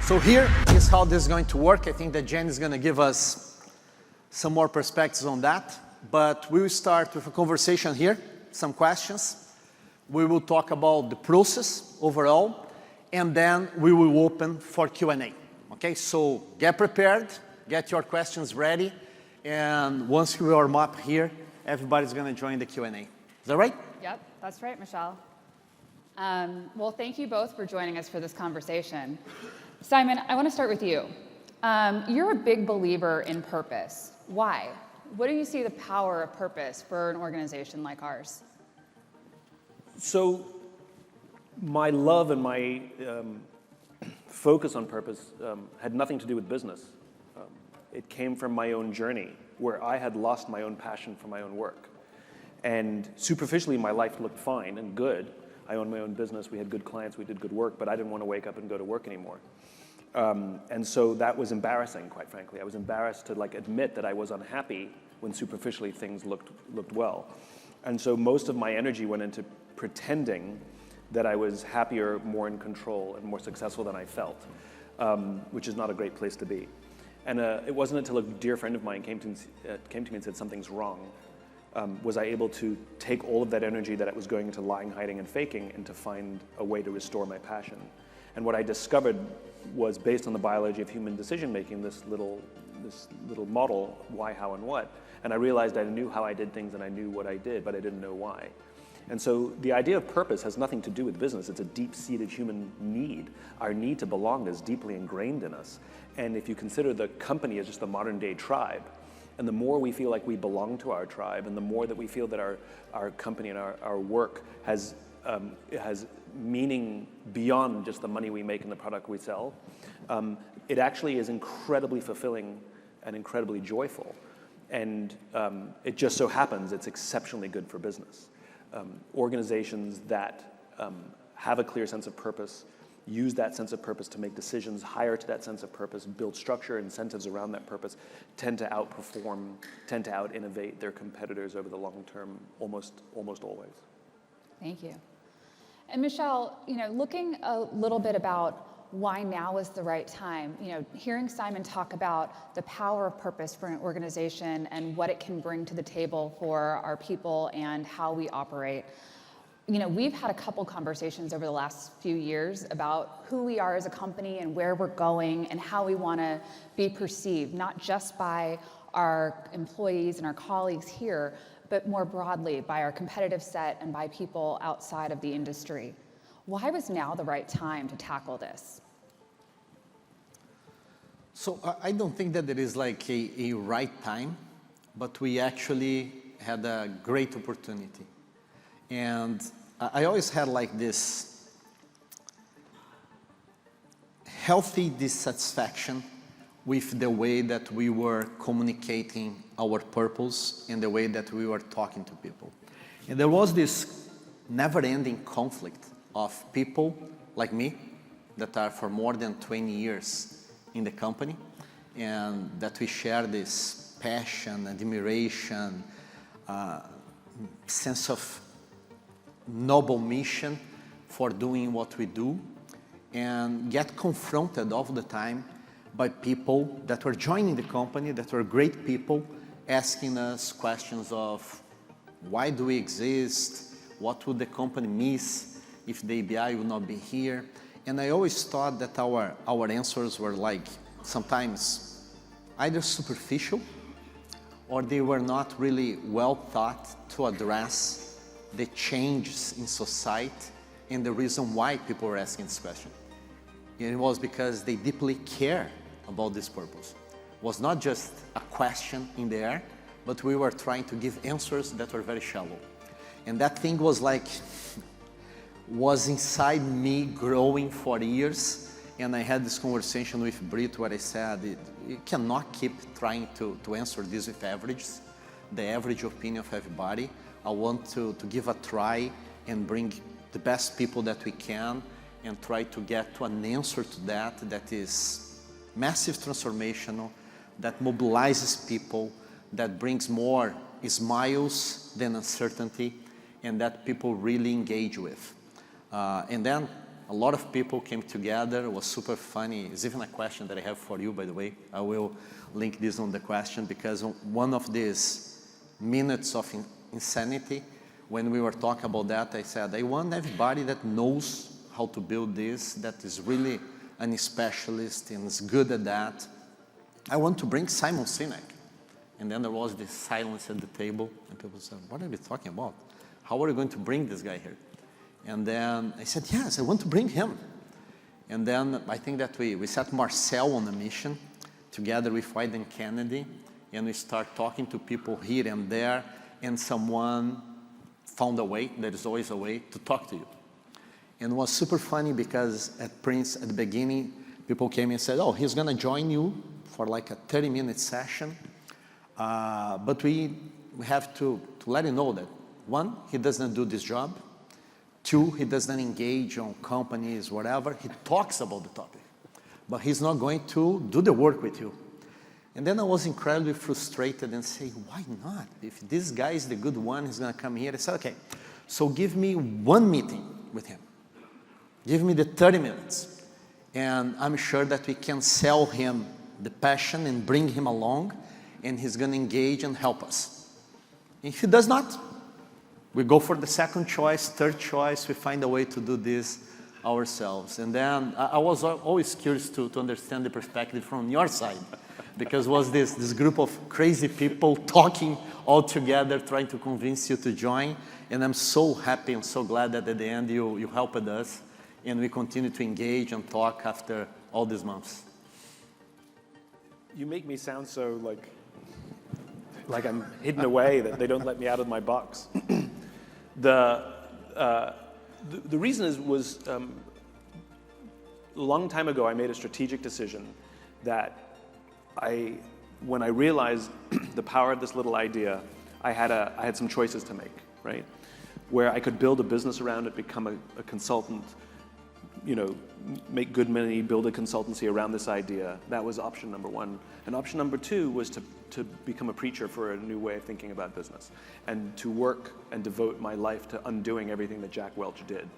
So here is how this is going to work. I think that Jen is going to give us some more perspectives on that. But we will start with a conversation here, some questions. We will talk about the process overall, and then we will open for Q&A. Okay, so get prepared, get your questions ready, and once we warm up here, everybody's going to join the Q&A. Is that right? Yep, that's right, Michel. Well, thank you both for joining us for this conversation. Simon, I want to start with you. You're a big believer in purpose. Why? What do you see the power of purpose for an organization like ours? So my love and my focus on purpose had nothing to do with business. It came from my own journey where I had lost my own passion for my own work. And superficially, my life looked fine and good. I owned my own business, we had good clients, we did good work, but I didn't want to wake up and go to work anymore. And so that was embarrassing, quite frankly. I was embarrassed to admit that I was unhappy when superficially things looked well. And so most of my energy went into pretending that I was happier, more in control, and more successful than I felt, which is not a great place to be. And it wasn't until a dear friend of mine came to me and said, something's wrong, was I able to take all of that energy that it was going into lying, hiding, and faking, and to find a way to restore my passion. And what I discovered was based on the biology of human decision-making, this little model, why, how, and what. And I realized I knew how I did things and I knew what I did, but I didn't know why. And so the idea of purpose has nothing to do with business. It's a deep-seated human need. Our need to belong is deeply ingrained in us. And if you consider the company as just the modern-day tribe, and the more we feel like we belong to our tribe, and the more that we feel that our company and our work has meaning beyond just the money we make and the product we sell, it actually is incredibly fulfilling and incredibly joyful. And it just so happens it's exceptionally good for business. Organizations that have a clear sense of purpose, use that sense of purpose to make decisions, hire to that sense of purpose, build structure, incentives around that purpose, tend to outperform, tend to out-innovate their competitors over the long term, almost always. Thank you. And Michel, looking a little bit about why now is the right time, hearing Simon talk about the power of purpose for an organization and what it can bring to the table for our people and how we operate. We've had a couple conversations over the last few years about who we are as a company and where we're going and how we want to be perceived, not just by our employees and our colleagues here, but more broadly by our competitive set and by people outside of the industry. Why was now the right time to tackle this? So I don't think that there is a right time, but we actually had a great opportunity. And I always had this healthy dissatisfaction with the way that we were communicating our purpose and the way that we were talking to people. And there was this never-ending conflict of people like me that are for more than 20 years in the company, and that we share this passion, admiration, sense of noble mission for doing what we do, and get confronted all the time by people that were joining the company, that were great people, asking us questions of why do we exist, what would the company miss if the ABI would not be here. And I always thought that our answers were sometimes either superficial or they were not really well thought to address the changes in society and the reason why people were asking this question. And it was because they deeply care about this purpose. It was not just a question in the air, but we were trying to give answers that were very shallow. And that thing was was inside me growing for years. And I had this conversation with Brit where I said, you cannot keep trying to answer this with averages, the average opinion of everybody. I want to give a try and bring the best people that we can and try to get to an answer to that is massive transformational, that mobilizes people, that brings more smiles than uncertainty, and that people really engage with. And then A lot of people came together. It was super funny. It's even a question that I have for you, by the way. I will link this on the question, because one of these minutes of insanity, when we were talking about that, I said, I want everybody that knows how to build this, that is really a specialist and is good at that. I want to bring Simon Sinek. And then there was this silence at the table, and people said, what are we talking about? How are you going to bring this guy here? And then I said, yes, I want to bring him. And then I think that we set Marcel on a mission together with Wyden Kennedy, and we start talking to people here and there, and someone found a way, there is always a way, to talk to you. And it was super funny because at Prince, at the beginning, people came and said, oh, he's going to join you for like a 30-minute session. But we have to let you know that, one, he doesn't do this job. Two, he doesn't engage on companies, whatever. He talks about the topic, but he's not going to do the work with you. And then I was incredibly frustrated and say, why not? If this guy is the good one, he's going to come here. I said, okay, so give me one meeting with him. Give me the 30 minutes. And I'm sure that we can sell him the passion and bring him along, and he's going to engage and help us. If he does not, we go for the second choice, third choice, we find a way to do this ourselves. And then I was always curious to understand the perspective from your side, because it was this group of crazy people talking all together, trying to convince you to join. And I'm so happy and so glad that at the end you helped us, and we continue to engage and talk after all these months. You make me sound so like I'm hidden away, that they don't let me out of my box. The reason was a long time ago I made a strategic decision that when I realized the power of this little idea, I had some choices to make, right? Where I could build a business around it, become a consultant, make good money, build a consultancy around this idea. That was option number one. And option number two was to become a preacher for a new way of thinking about business, and to work and devote my life to undoing everything that Jack Welch did.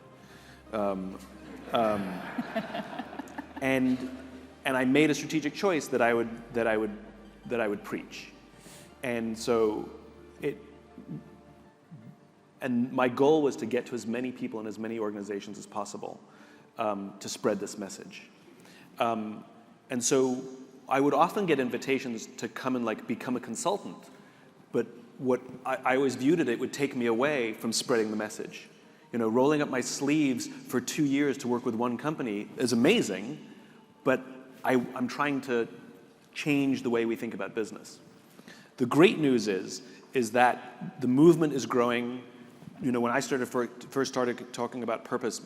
And I made a strategic choice that I would preach. And so and my goal was to get to as many people and as many organizations as possible, to spread this message. And so I would often get invitations to come and become a consultant, but what I always viewed it would take me away from spreading the message. Rolling up my sleeves for 2 years to work with one company is amazing, but I'm trying to change the way we think about business. The great news is that the movement is growing. When I first started talking about purpose a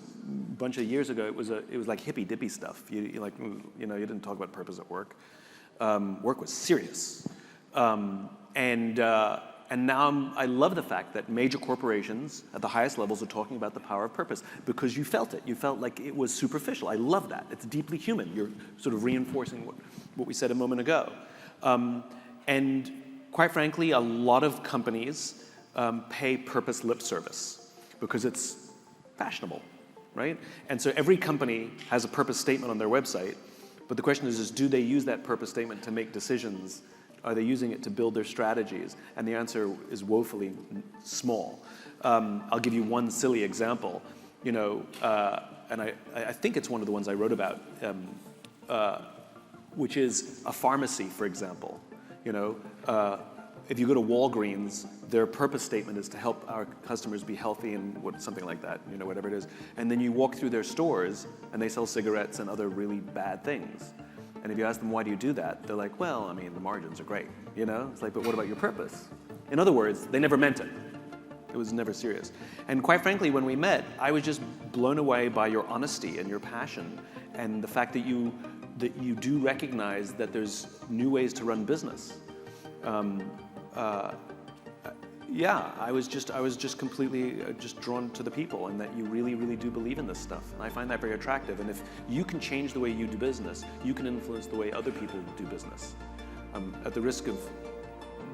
bunch of years ago, it was like hippy dippy stuff. You didn't talk about purpose at work. Work was serious, and now I love the fact that major corporations at the highest levels are talking about the power of purpose, because you felt it. You felt like it was superficial. I love that. It's deeply human. You're sort of reinforcing what we said a moment ago, and quite frankly, a lot of companies pay purpose lip service because it's fashionable, right? And so every company has a purpose statement on their website, but the question is do they use that purpose statement to make decisions? Are they using it to build their strategies? And the answer is woefully small. I'll give you one silly example, and I think it's one of the ones I wrote about, which is a pharmacy, for example. If you go to Walgreens, their purpose statement is to help our customers be healthy and something like that, whatever it is. And then you walk through their stores and they sell cigarettes and other really bad things. And if you ask them, why do you do that? They're like, well, the margins are great, It's like, but what about your purpose? In other words, they never meant it. It was never serious. And quite frankly, when we met, I was just blown away by your honesty and your passion, and the fact that you do recognize that there's new ways to run business. I was just completely just drawn to the people, and that you really, really do believe in this stuff. And I find that very attractive. And if you can change the way you do business, you can influence the way other people do business. At the risk of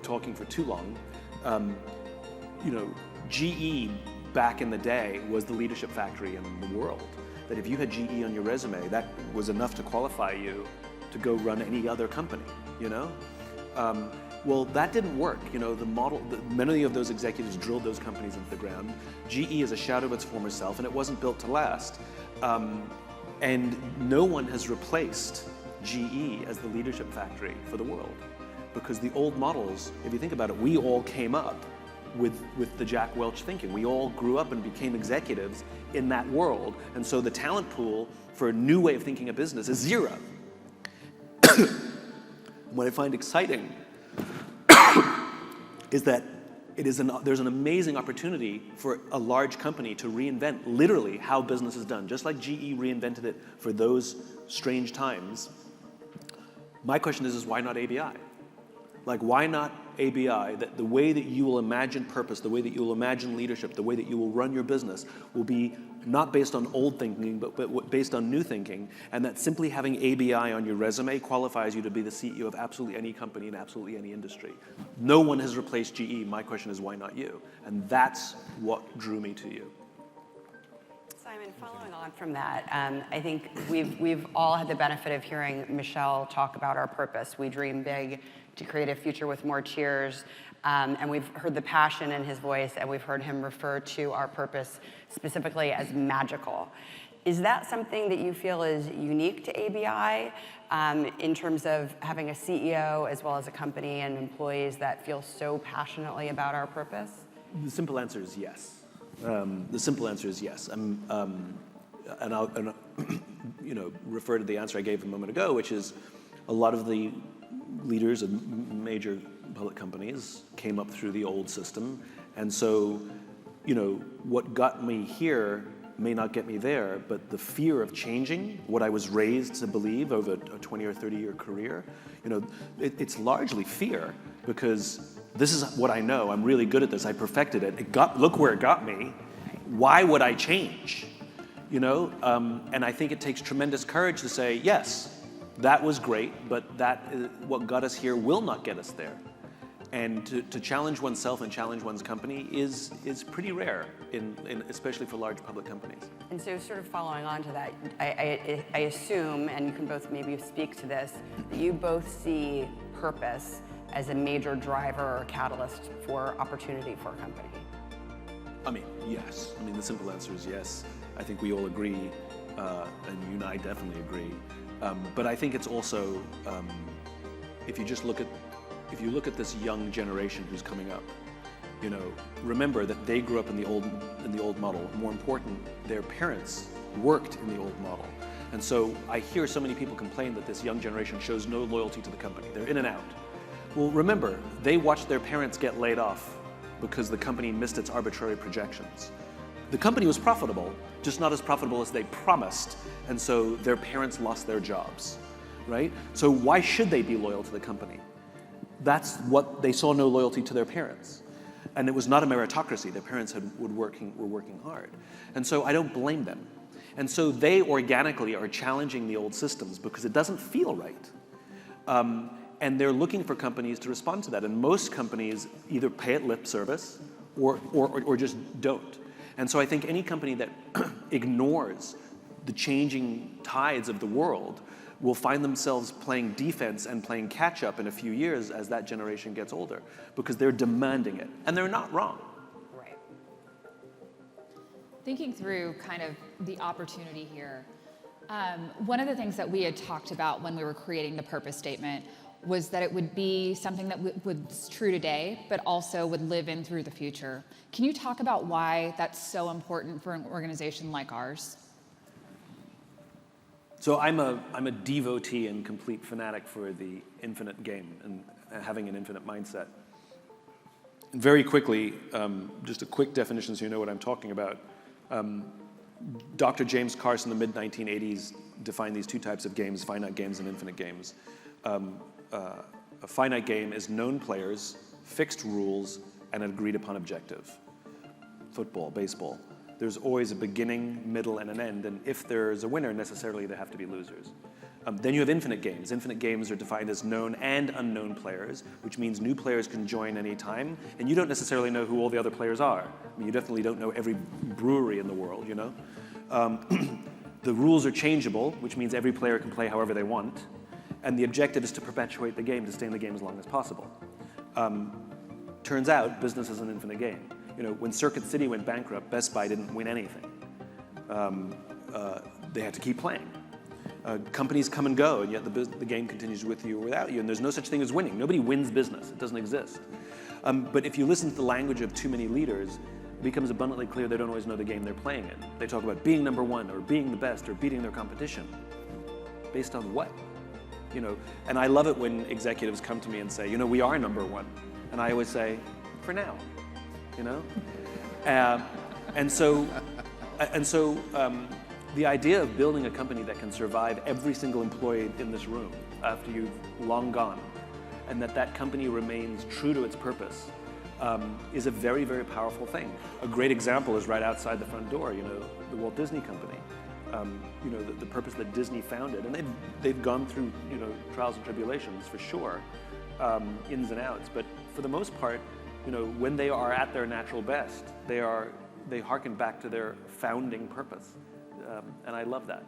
talking for too long, GE back in the day was the leadership factory in the world. that if you had GE on your resume, that was enough to qualify you to go run any other company, you know? Well, that didn't work. You know, many of those executives drilled those companies into the ground. GE is a shadow of its former self, and it wasn't built to last. And no one has replaced GE as the leadership factory for the world. Because the old models, if you think about it, we all came up with the Jack Welch thinking. We all grew up and became executives in that world. And so the talent pool for a new way of thinking of business is zero. What I find exciting is that there's an amazing opportunity for a large company to reinvent literally how business is done. Just like GE reinvented it for those strange times. My question is why not ABI? Like, why not ABI? That the way that you will imagine purpose, the way that you will imagine leadership, the way that you will run your business will be not based on old thinking, but based on new thinking, and that simply having ABI on your resume qualifies you to be the CEO of absolutely any company in absolutely any industry. No one has replaced GE. My question is, why not you? And that's what drew me to you. Simon, following on from that, I think we've all had the benefit of hearing Michel talk about our purpose. We dream big to create a future with more cheers. And we've heard the passion in his voice, and we've heard him refer to our purpose specifically as magical. Is that something that you feel is unique to ABI in terms of having a CEO as well as a company and employees that feel so passionately about our purpose? The simple answer is yes. The simple answer is yes. And I'll refer to the answer I gave a moment ago, which is a lot of the leaders of major public companies came up through the old system. And so, what got me here may not get me there, but the fear of changing what I was raised to believe over a 20 or 30-year career, it's largely fear, because this is what I know. I'm really good at this. I perfected it. Look where it got me. Why would I change? And I think it takes tremendous courage to say, yes, that was great, but what got us here will not get us there. And to challenge oneself and challenge one's company is pretty rare, especially for large public companies. And so sort of following on to that, I assume, and you can both maybe speak to this, that you both see purpose as a major driver or catalyst for opportunity for a company. I mean, yes. I mean, the simple answer is yes. I think we all agree, and you and I definitely agree. But I think it's also, if you look at this young generation who's coming up, remember that they grew up in the old model. More important, their parents worked in the old model. And so I hear so many people complain that this young generation shows no loyalty to the company. They're in and out. Well, remember, they watched their parents get laid off because the company missed its arbitrary projections. The company was profitable, just not as profitable as they promised, and so their parents lost their jobs, right? So why should they be loyal to the company? That's what they saw, no loyalty to their parents. And it was not a meritocracy. Their parents were working hard. And so I don't blame them. And so they organically are challenging the old systems because it doesn't feel right. And they're looking for companies to respond to that. And most companies either pay it lip service or just don't. And so I think any company that ignores the changing tides of the world will find themselves playing defense and playing catch up in a few years as that generation gets older, because they're demanding it. And they're not wrong. Right. Thinking through kind of the opportunity here, one of the things that we had talked about when we were creating the purpose statement was that it would be something that was true today, but also would live in through the future. Can you talk about why that's so important for an organization like ours? So I'm a devotee and complete fanatic for the infinite game and having an infinite mindset. And very quickly, just a quick definition so you know what I'm talking about. Dr. James Carson in the mid-1980s defined these two types of games, finite games and infinite games. A finite game is known players, fixed rules, and an agreed upon objective. Football, baseball. There's always a beginning, middle, and an end, and if there's a winner, necessarily there have to be losers. Then you have infinite games. Infinite games are defined as known and unknown players, which means new players can join any time, and you don't necessarily know who all the other players are. I mean, you definitely don't know every brewery in the world, The rules are changeable, which means every player can play however they want. And the objective is to perpetuate the game, to stay in the game as long as possible. Turns out, business is an infinite game. When Circuit City went bankrupt, Best Buy didn't win anything. They had to keep playing. Companies come and go, and yet the game continues with you or without you, and there's no such thing as winning. Nobody wins business. It doesn't exist. But if you listen to the language of too many leaders, it becomes abundantly clear they don't always know the game they're playing in. They talk about being number one, or being the best, or beating their competition. Based on what? And I love it when executives come to me and say, we are number one. And I always say, for now, And so the idea of building a company that can survive every single employee in this room after you've long gone, and that company remains true to its purpose, is a very, very powerful thing. A great example is right outside the front door, the Walt Disney Company. The purpose that Disney founded, and they've gone through trials and tribulations for sure, ins and outs. But for the most part, when they are at their natural best, they harken back to their founding purpose, and I love that.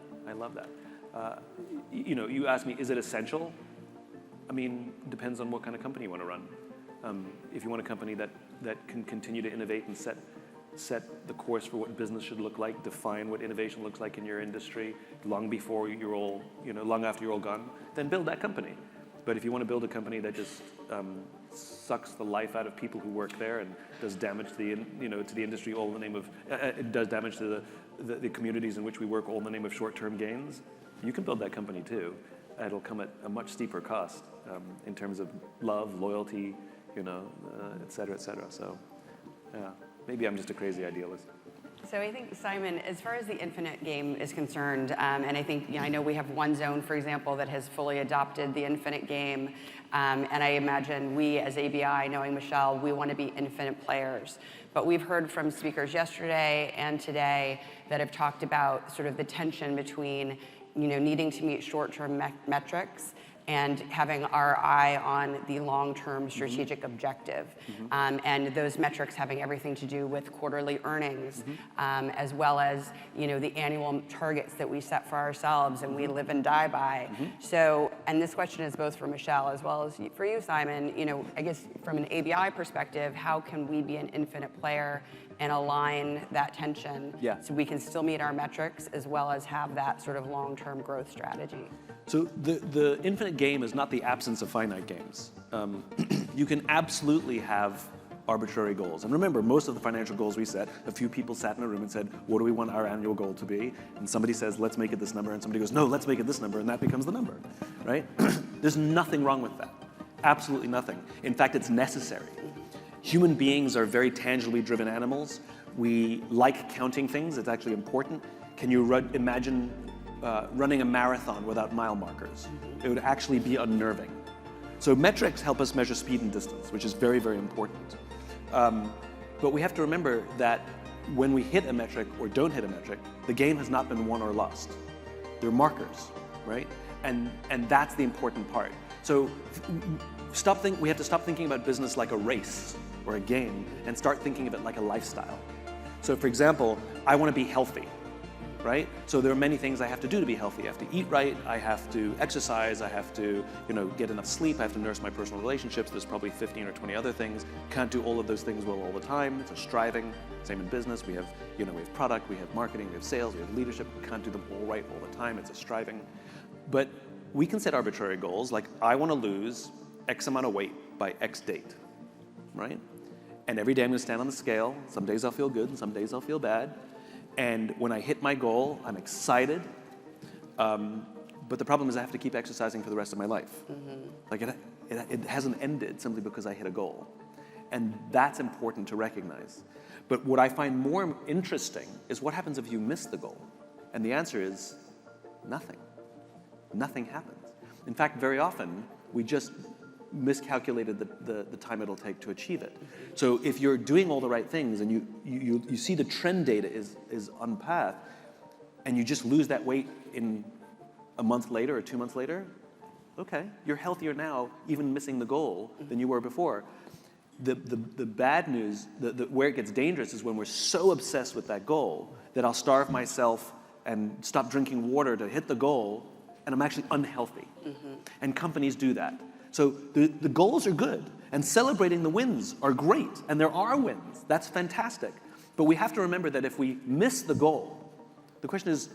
You ask me, is it essential? I mean, depends on what kind of company you want to run. If you want a company that can continue to innovate and set the course for what business should look like, define what innovation looks like in your industry long before you're all, long after you're all gone, then build that company. But if you want to build a company that just sucks the life out of people who work there and does damage to the industry all in the name of, it does damage to the communities in which we work all in the name of short-term gains, you can build that company too. It'll come at a much steeper cost in terms of love, loyalty, et cetera, et cetera. So, yeah. Maybe I'm just a crazy idealist. So I think, Simon, as far as the infinite game is concerned, and I think, I know we have one zone, for example, that has fully adopted the infinite game, and I imagine we as ABI, knowing Michelle, we want to be infinite players. But we've heard from speakers yesterday and today that have talked about sort of the tension between, needing to meet short-term metrics and having our eye on the long-term strategic objective. And those metrics having everything to do with quarterly earnings, as well as the annual targets that we set for ourselves and we live and die by. So, and this question is both for Michelle as well as for you, Simon. I guess from an ABI perspective, how can we be an infinite player and align that tension so we can still meet our metrics as well as have that sort of long-term growth strategy? So the infinite game is not the absence of finite games. You can absolutely have arbitrary goals. And remember, most of the financial goals we set, a few people sat in a room and said, what do we want our annual goal to be? And somebody says, let's make it this number. And somebody goes, no, let's make it this number. And that becomes the number, right? There's nothing wrong with that. Absolutely nothing. In fact, it's necessary. Human beings are very tangibly driven animals. We like counting things. It's actually important. Can you imagine running a marathon without mile markers? It would actually be unnerving. So metrics help us measure speed and distance, which is very, very important. But we have to remember that when we hit a metric or don't hit a metric, the game has not been won or lost. They're markers, right? And that's the important part. So we have to stop thinking about business like a race or a game and start thinking of it like a lifestyle. So for example, I want to be healthy, right? So there are many things I have to do to be healthy. I have to eat right, I have to exercise, I have to get enough sleep, I have to nurse my personal relationships. There's probably 15 or 20 other things. Can't do all of those things well all the time. It's a striving. Same in business. We have product, we have marketing, we have sales, we have leadership. We can't do them all right all the time. It's a striving. But we can set arbitrary goals like I want to lose X amount of weight by X date, right? And every day I'm going to stand on the scale. Some days I'll feel good and some days I'll feel bad. And when I hit my goal, I'm excited. But the problem is I have to keep exercising for the rest of my life. Like it hasn't ended simply because I hit a goal. And that's important to recognize. But what I find more interesting is what happens if you miss the goal? And the answer is nothing. Nothing happens. In fact, very often, we just miscalculated the time it'll take to achieve it. So if you're doing all the right things and you see the trend data is on path, and you just lose that weight in a month later or 2 months later, okay, you're healthier now, even missing the goal, than you were before. The bad news, where it gets dangerous is when we're so obsessed with that goal that I'll starve myself and stop drinking water to hit the goal, and I'm actually unhealthy. And companies do that. So the goals are good, and celebrating the wins are great, and there are wins. That's fantastic. But we have to remember that if we miss the goal, the question is,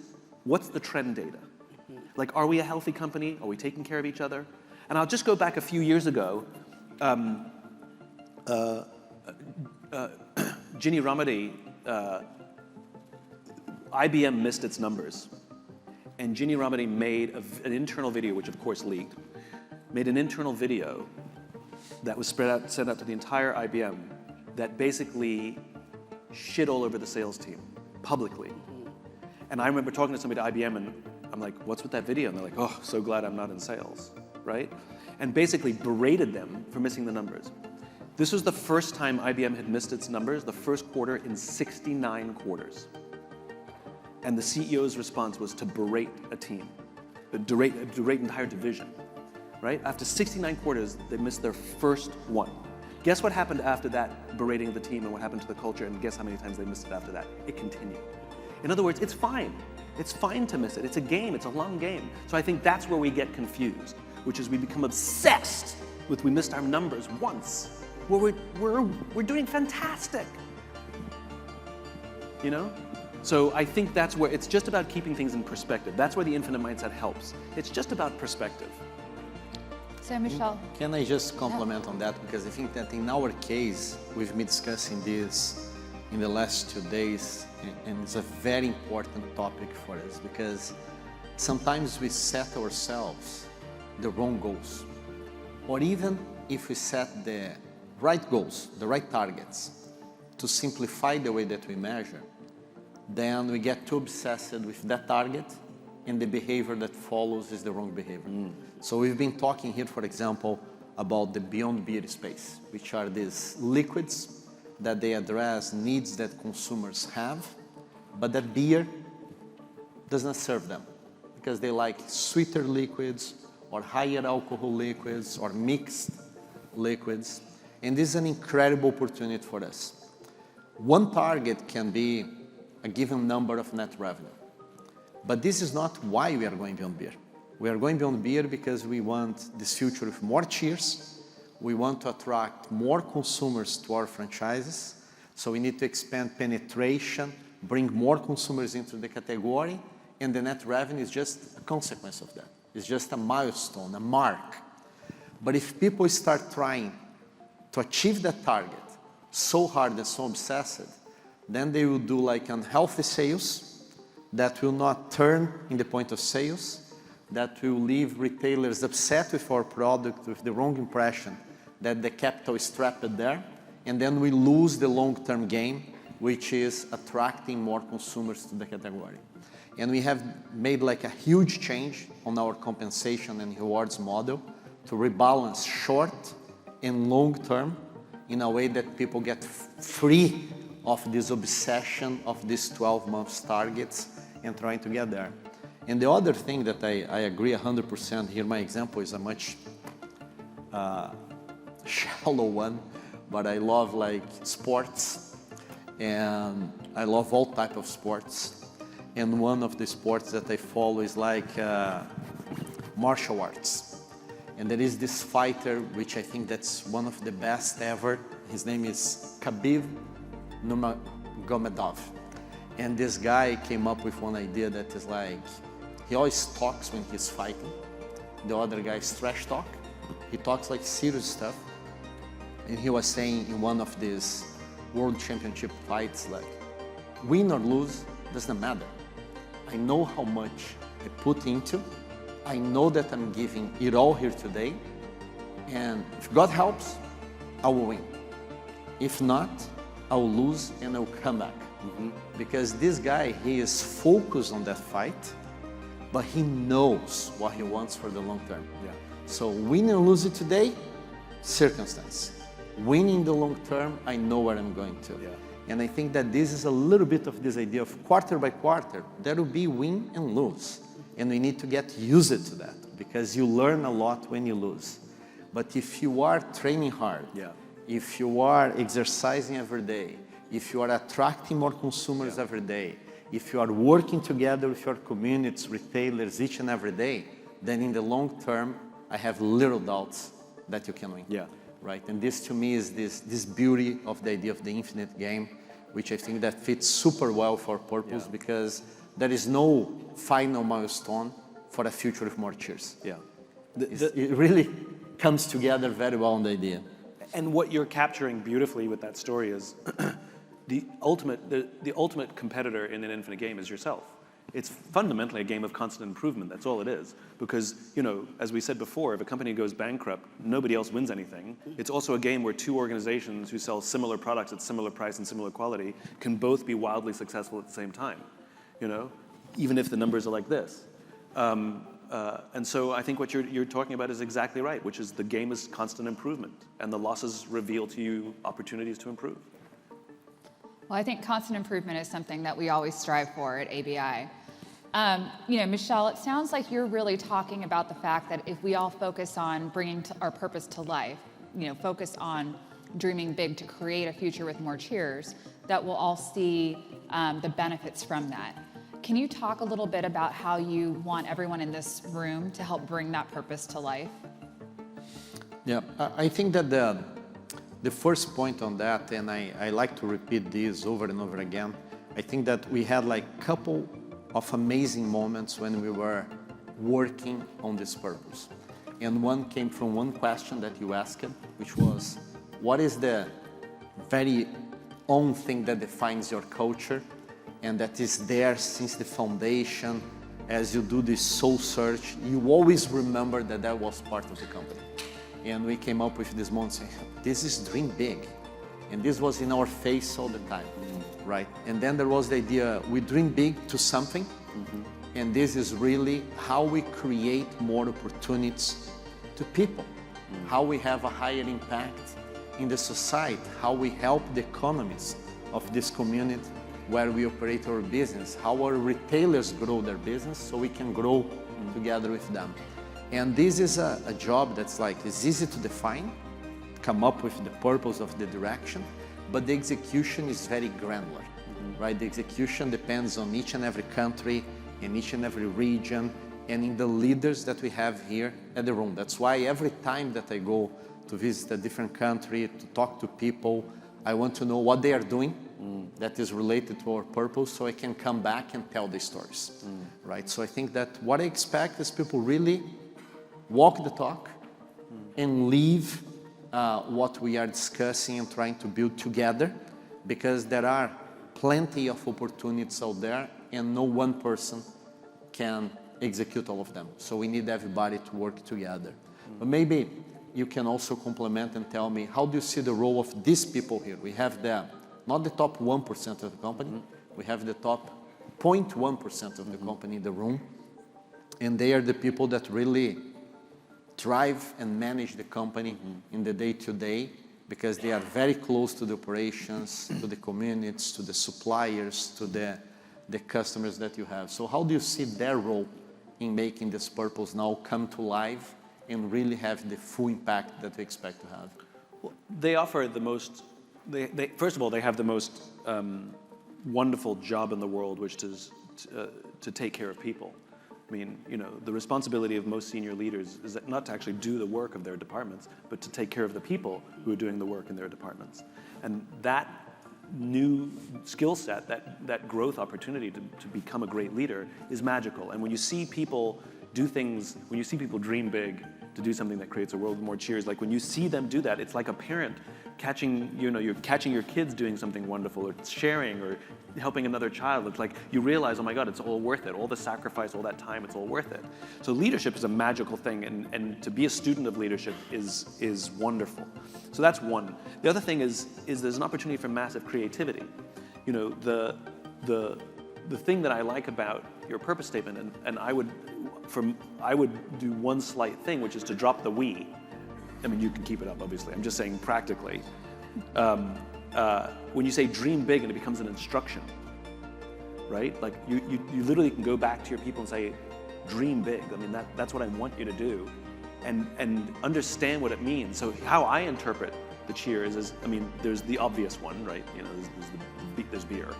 what's the trend data? Like, are we a healthy company? Are we taking care of each other? And I'll just go back a few years ago. Ginny Rometty, IBM missed its numbers. And Ginny Rometty made an internal video, which of course leaked, made an internal video that was sent out to the entire IBM that basically shit all over the sales team, publicly. And I remember talking to somebody at IBM and I'm like, what's with that video? And they're like, oh, so glad I'm not in sales, right? And basically berated them for missing the numbers. This was the first time IBM had missed its numbers, the first quarter in 69 quarters. And the CEO's response was to berate a team, berate an entire division, right? After 69 quarters, they missed their first one. Guess what happened after that berating of the team and what happened to the culture, and guess how many times they missed it after that? It continued. In other words, it's fine. It's fine to miss it. It's a game. It's a long game. So I think that's where we get confused, which is we become obsessed with we missed our numbers once. Well, we're doing fantastic, you know? So I think that's where it's just about keeping things in perspective. That's where the infinite mindset helps. It's just about perspective. So Michelle. Can I just compliment on that? Because I think that in our case, we've been discussing this in the last 2 days, and it's a very important topic for us because sometimes we set ourselves the wrong goals. Or even if we set the right goals, the right targets, to simplify the way that we measure, then we get too obsessed with that target and the behavior that follows is the wrong behavior. So we've been talking here, for example, about the beyond beer space, which are these liquids that they address needs that consumers have, but that beer does not serve them because they like sweeter liquids or higher alcohol liquids or mixed liquids. And this is an incredible opportunity for us. One target can be a given number of net revenue. But this is not why we are going beyond beer. We are going beyond beer because we want this future with more cheers. We want to attract more consumers to our franchises. So we need to expand penetration, bring more consumers into the category, and the net revenue is just a consequence of that. It's just a milestone, a mark. But if people start trying to achieve that target so hard and so obsessed, then they will do like unhealthy sales that will not turn in the point of sales, that will leave retailers upset with our product with the wrong impression that the capital is trapped there, and then we lose the long-term game, which is attracting more consumers to the category. And we have made like a huge change on our compensation and rewards model to rebalance short and long term in a way that people get free of this obsession of these 12 months targets and trying to get there. And the other thing that I agree 100% here, my example is a much shallow one, but I love like sports and I love all type of sports. And one of the sports that I follow is like martial arts. And there is this fighter, which I think that's one of the best ever. His name is Khabib Nurmagomedov. And this guy came up with one idea that is like, he always talks when he's fighting. The other guy is trash talk. He talks like serious stuff. And he was saying in one of these world championship fights, like, win or lose, doesn't matter. I know how much I put into. I know that I'm giving it all here today. And if God helps, I will win. If not, I will lose and I will come back. Because this guy, he is focused on that fight, but he knows what he wants for the long term. Yeah. So win and lose it today, circumstance. Winning the long term, I know where I'm going to. Yeah. And I think that this is a little bit of this idea of quarter by quarter. There will be win and lose. And we need to get used to that because you learn a lot when you lose. But if you are training hard, if you are exercising every day, if you are attracting more consumers every day, if you are working together with your communities, retailers, each and every day, then in the long term, I have little doubts that you can win. Yeah. Right? And this to me is this beauty of the idea of the infinite game, which I think that fits super well for purpose because there is no final milestone for a future with more cheers. Yeah. It really comes together very well on the idea. And what you're capturing beautifully with that story is the ultimate competitor in an infinite game is yourself. It's fundamentally a game of constant improvement. That's all it is. Because, you know, as we said before, if a company goes bankrupt, nobody else wins anything. It's also a game where two organizations who sell similar products at similar price and similar quality can both be wildly successful at the same time, you know, even if the numbers are like this. And so I think what you're talking about is exactly right, which is the game is constant improvement, and the losses reveal to you opportunities to improve. Well, I think constant improvement is something that we always strive for at ABI. You know, Michelle, it sounds like you're really talking about the fact that if we all focus on bringing our purpose to life, you know, focus on dreaming big to create a future with more cheers, that we'll all see the benefits from that. Can you talk a little bit about how you want everyone in this room to help bring that purpose to life? Yeah, I think that the first point on that, and I like to repeat this over and over again, I think that we had like a couple of amazing moments when we were working on this purpose. And one came from one question that you asked, which was, what is the very own thing that defines your culture and that is there since the foundation? As you do this soul search, you always remember that that was part of the company. And we came up with this moment saying, this is dream big. And this was in our face all the time, right? And then there was the idea, we dream big to something, and this is really how we create more opportunities to people, how we have a higher impact in the society, how we help the economies of this community where we operate our business, how our retailers grow their business so we can grow together with them. And this is a job that's like, it's easy to define, come up with the purpose of the direction, but the execution is very granular, right? The execution depends on each and every country, in each and every region, and in the leaders that we have here at the room. That's why every time that I go to visit a different country, to talk to people, I want to know what they are doing that is related to our purpose so I can come back and tell the stories, right? So I think that what I expect is people really walk the talk and live what we are discussing and trying to build together, because there are plenty of opportunities out there and no one person can execute all of them. So we need everybody to work together. But maybe you can also complement and tell me, how do you see the role of these people here? We have not the top 1% of the company, we have the top 0.1% of the company in the room, and they are the people that really drive and manage the company in the day-to-day, because they are very close to the operations, to the communities, to the suppliers, to the customers that you have. So how do you see their role in making this purpose now come to life and really have the full impact that we expect to have? Well, they offer the most, first of all, they have the most wonderful job in the world, which is to take care of people. I mean, you know, the responsibility of most senior leaders is that not to actually do the work of their departments, but to take care of the people who are doing the work in their departments. And that new skill set, that growth opportunity to become a great leader is magical. And when you see people do things, when you see people dream big to do something that creates a world with more cheers, like when you see them do that, it's like a parent catching, you know, you're catching your kids doing something wonderful, or sharing, or helping another child. It's like you realize, oh my God, it's all worth it. All the sacrifice, all that time, it's all worth it. So leadership is a magical thing, and to be a student of leadership is wonderful. So that's one. The other thing is there's an opportunity for massive creativity. You know, the thing that I like about your purpose statement, and I would do one slight thing, which is to drop the we. I mean, you can keep it up, obviously. I'm just saying practically. When you say dream big and it becomes an instruction, right? Like you literally can go back to your people and say, dream big. I mean, that's what I want you to do, and understand what it means. So how I interpret the cheers is, I mean, there's the obvious one, right? You know, there's beer.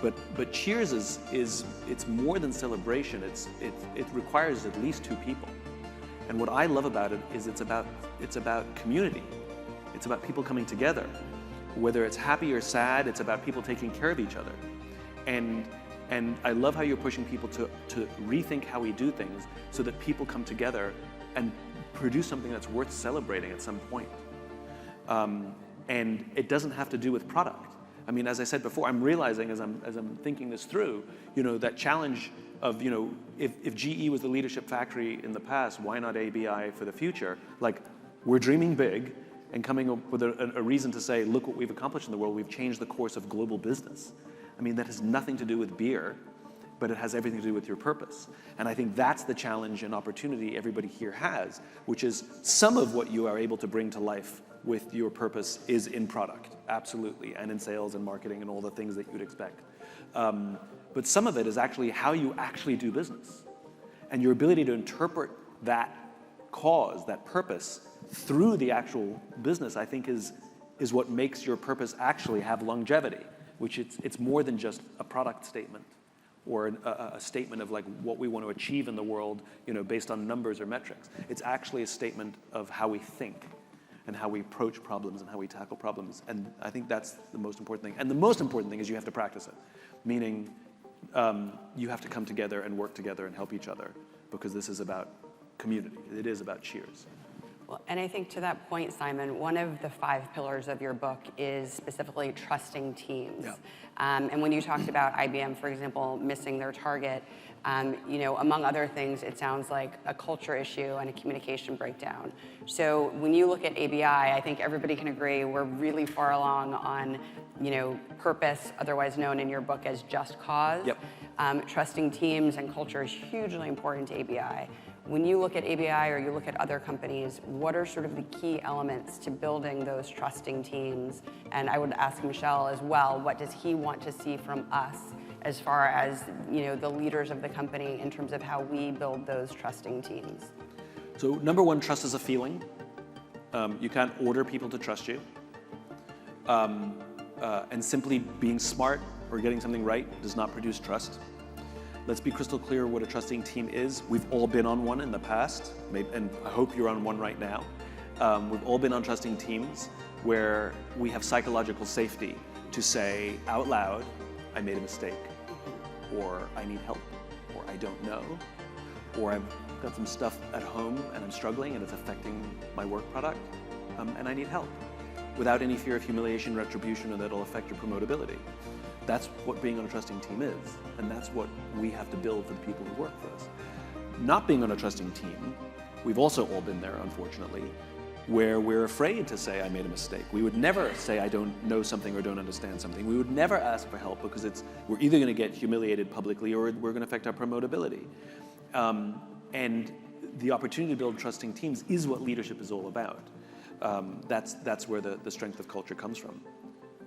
But Cheers is it's more than celebration. It requires at least two people. And what I love about it is it's about community. It's about people coming together. Whether it's happy or sad, it's about people taking care of each other. And I love how you're pushing people to rethink how we do things so that people come together and produce something that's worth celebrating at some point. And it doesn't have to do with product. I mean, as I said before, I'm realizing as I'm thinking this through, that challenge of, if GE was the leadership factory in the past, why not ABI for the future? Like, we're dreaming big and coming up with a reason to say, look what we've accomplished in the world. We've changed the course of global business. I mean, that has nothing to do with beer, but it has everything to do with your purpose. And I think that's the challenge and opportunity everybody here has, which is some of what you are able to bring to life with your purpose is in product, absolutely, and in sales and marketing and all the things that you'd expect. But some of it is actually how you actually do business. And your ability to interpret that cause, that purpose, through the actual business, I think is what makes your purpose actually have longevity, which it's more than just a product statement or a statement of like what we want to achieve in the world, based on numbers or metrics. It's actually a statement of how we think and how we approach problems and how we tackle problems. And I think that's the most important thing. And the most important thing is you have to practice it, meaning you have to come together and work together and help each other, because this is about community. It is about Cheers. Well, and I think to that point, Simon, one of the 5 pillars of your book is specifically trusting teams. Yeah. And when you talked about IBM, for example, missing their target, among other things, it sounds like a culture issue and a communication breakdown. So when you look at ABI, I think everybody can agree we're really far along on, purpose, otherwise known in your book as just cause. Yep. Trusting teams and culture is hugely important to ABI. When you look at ABI or you look at other companies, what are sort of the key elements to building those trusting teams? And I would ask Michel as well, what does he want to see from us as far as the leaders of the company in terms of how we build those trusting teams? So number one, trust is a feeling. You can't order people to trust you. And simply being smart or getting something right does not produce trust. Let's be crystal clear what a trusting team is. We've all been on one in the past, and I hope you're on one right now. We've all been on trusting teams where we have psychological safety to say out loud, I made a mistake, or I need help, or I don't know, or I've got some stuff at home and I'm struggling and it's affecting my work product, and I need help, without any fear of humiliation, retribution, or that it'll affect your promotability. That's what being on a trusting team is, and that's what we have to build for the people who work for us. Not being on a trusting team, we've also all been there, unfortunately, where we're afraid to say, I made a mistake. We would never say, I don't know something or don't understand something. We would never ask for help because we're either going to get humiliated publicly or we're going to affect our promotability. And the opportunity to build trusting teams is what leadership is all about. That's where the strength of culture comes from.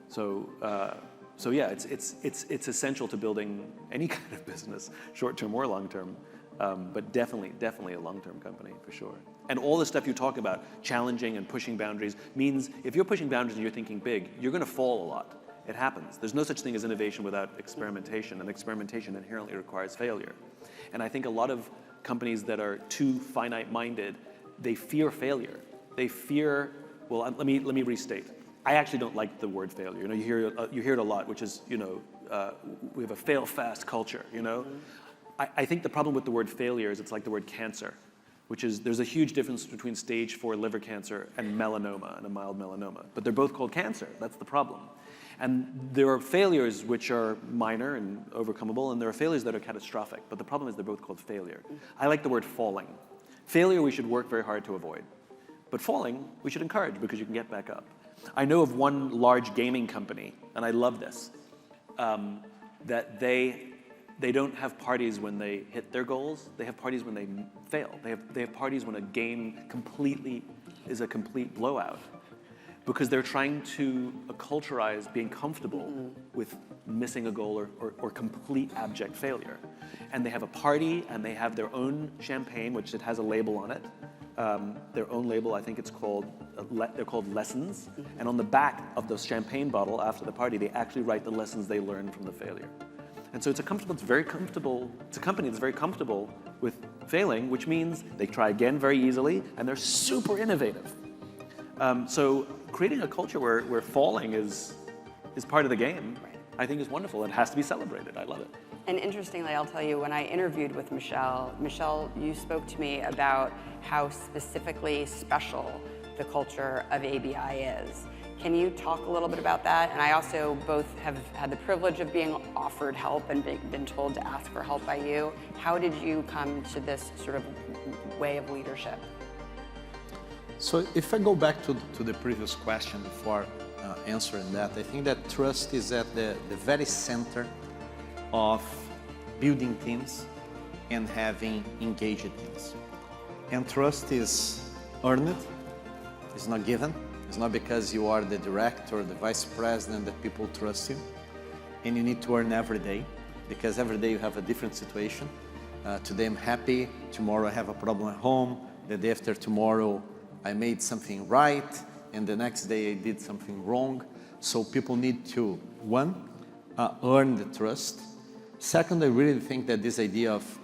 So yeah, it's essential to building any kind of business, short-term or long-term, but definitely a long-term company for sure. And all the stuff you talk about, challenging and pushing boundaries, means if you're pushing boundaries and you're thinking big, you're going to fall a lot. It happens. There's no such thing as innovation without experimentation, and experimentation inherently requires failure. And I think a lot of companies that are too finite-minded, they fear failure. They fear. Well, let me restate. I actually don't like the word failure. You hear it a lot, which is, we have a fail-fast culture, I think the problem with the word failure is it's like the word cancer, which is there's a huge difference between stage 4 liver cancer and melanoma, and a mild melanoma. But they're both called cancer. That's the problem. And there are failures which are minor and overcomable, and there are failures that are catastrophic. But the problem is they're both called failure. I like the word falling. Failure we should work very hard to avoid. But falling, we should encourage because you can get back up. I know of one large gaming company, and I love this, that they don't have parties when they hit their goals. They have parties when they fail. They have parties when a game is a complete blowout, because they're trying to acculturize being comfortable with missing a goal or complete abject failure. And they have a party, and they have their own champagne, which it has a label on it, their own label. I think it's called, they're called lessons. And on the back of the champagne bottle after the party, they actually write the lessons they learned from the failure. And so it's a company that's very comfortable with failing, which means they try again very easily, and they're super innovative. So creating a culture where falling is part of the game, I think is wonderful. It has to be celebrated. I love it. And interestingly, I'll tell you, when I interviewed with Michelle, you spoke to me about how specifically special the culture of ABI is. Can you talk a little bit about that? And I also both have had the privilege of being offered help and been told to ask for help by you. How did you come to this sort of way of leadership? So if I go back to the previous question before answering that, I think that trust is at the very center of building teams and having engaged teams. And trust is earned, it's not given. It's not because you are the director or the vice president that people trust you. And you need to earn every day, because every day you have a different situation. Today I'm happy, tomorrow I have a problem at home, the day after tomorrow I made something right, and the next day I did something wrong. So people need to, one, earn the trust. Second, I really think that this idea of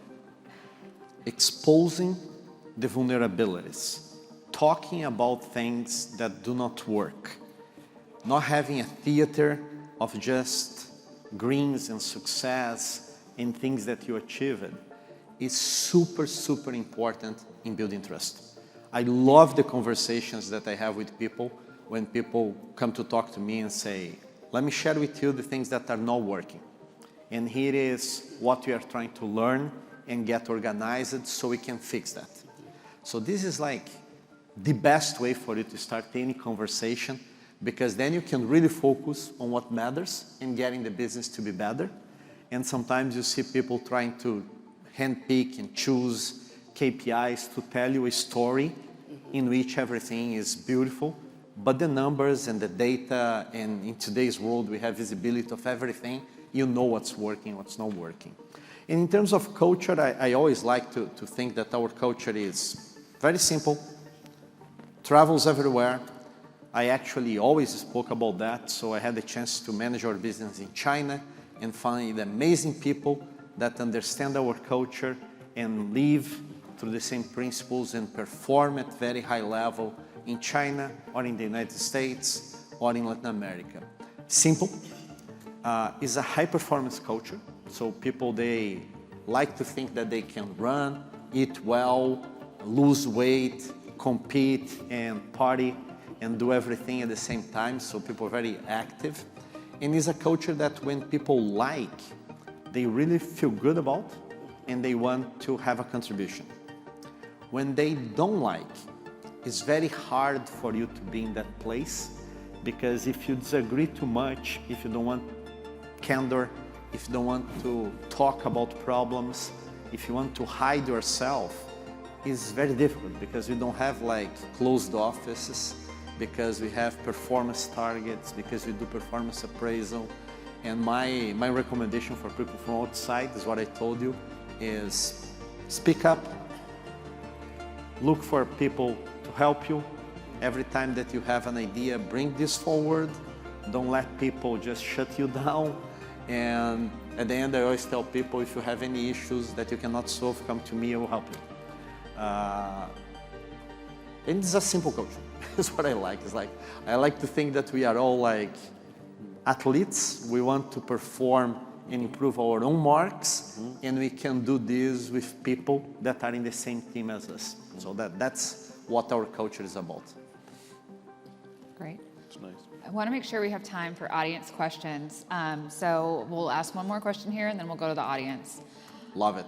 exposing the vulnerabilities, talking about things that do not work, not having a theater of just greens and success and things that you achieved, is super, super important in building trust. I love the conversations that I have with people when people come to talk to me and say, let me share with you the things that are not working. And here is what we are trying to learn and get organized so we can fix that. So this is like the best way for you to start any conversation, because then you can really focus on what matters and getting the business to be better. And sometimes you see people trying to handpick and choose KPIs to tell you a story in which everything is beautiful, but the numbers and the data, and in today's world we have visibility of everything, you know what's working, what's not working. And in terms of culture, I always like to think that our culture is very simple, travels everywhere. I actually always spoke about that, so I had the chance to manage our business in China and find amazing people that understand our culture and live through the same principles and perform at very high level in China or in the United States or in Latin America. Simple, is a high performance culture, so people, they like to think that they can run, eat well, lose weight, compete and party and do everything at the same time, so people are very active. And it's a culture that when people like, they really feel good about and they want to have a contribution. When they don't like, it's very hard for you to be in that place, because if you disagree too much, if you don't want candor, if you don't want to talk about problems, if you want to hide yourself, it's very difficult, because we don't have like closed offices, because we have performance targets, because we do performance appraisal. And my recommendation for people from outside is what I told you, is speak up, look for people to help you. Every time that you have an idea, bring this forward. Don't let people just shut you down. And at the end, I always tell people, if you have any issues that you cannot solve, come to me, I will help you. And it's a simple culture. That's what I like. It's like, I like to think that we are all like athletes. We want to perform and improve our own marks, and we can do this with people that are in the same team as us. So that's what our culture is about. Great. It's nice. I want to make sure we have time for audience questions. So we'll ask one more question here, and then we'll go to the audience. Love it.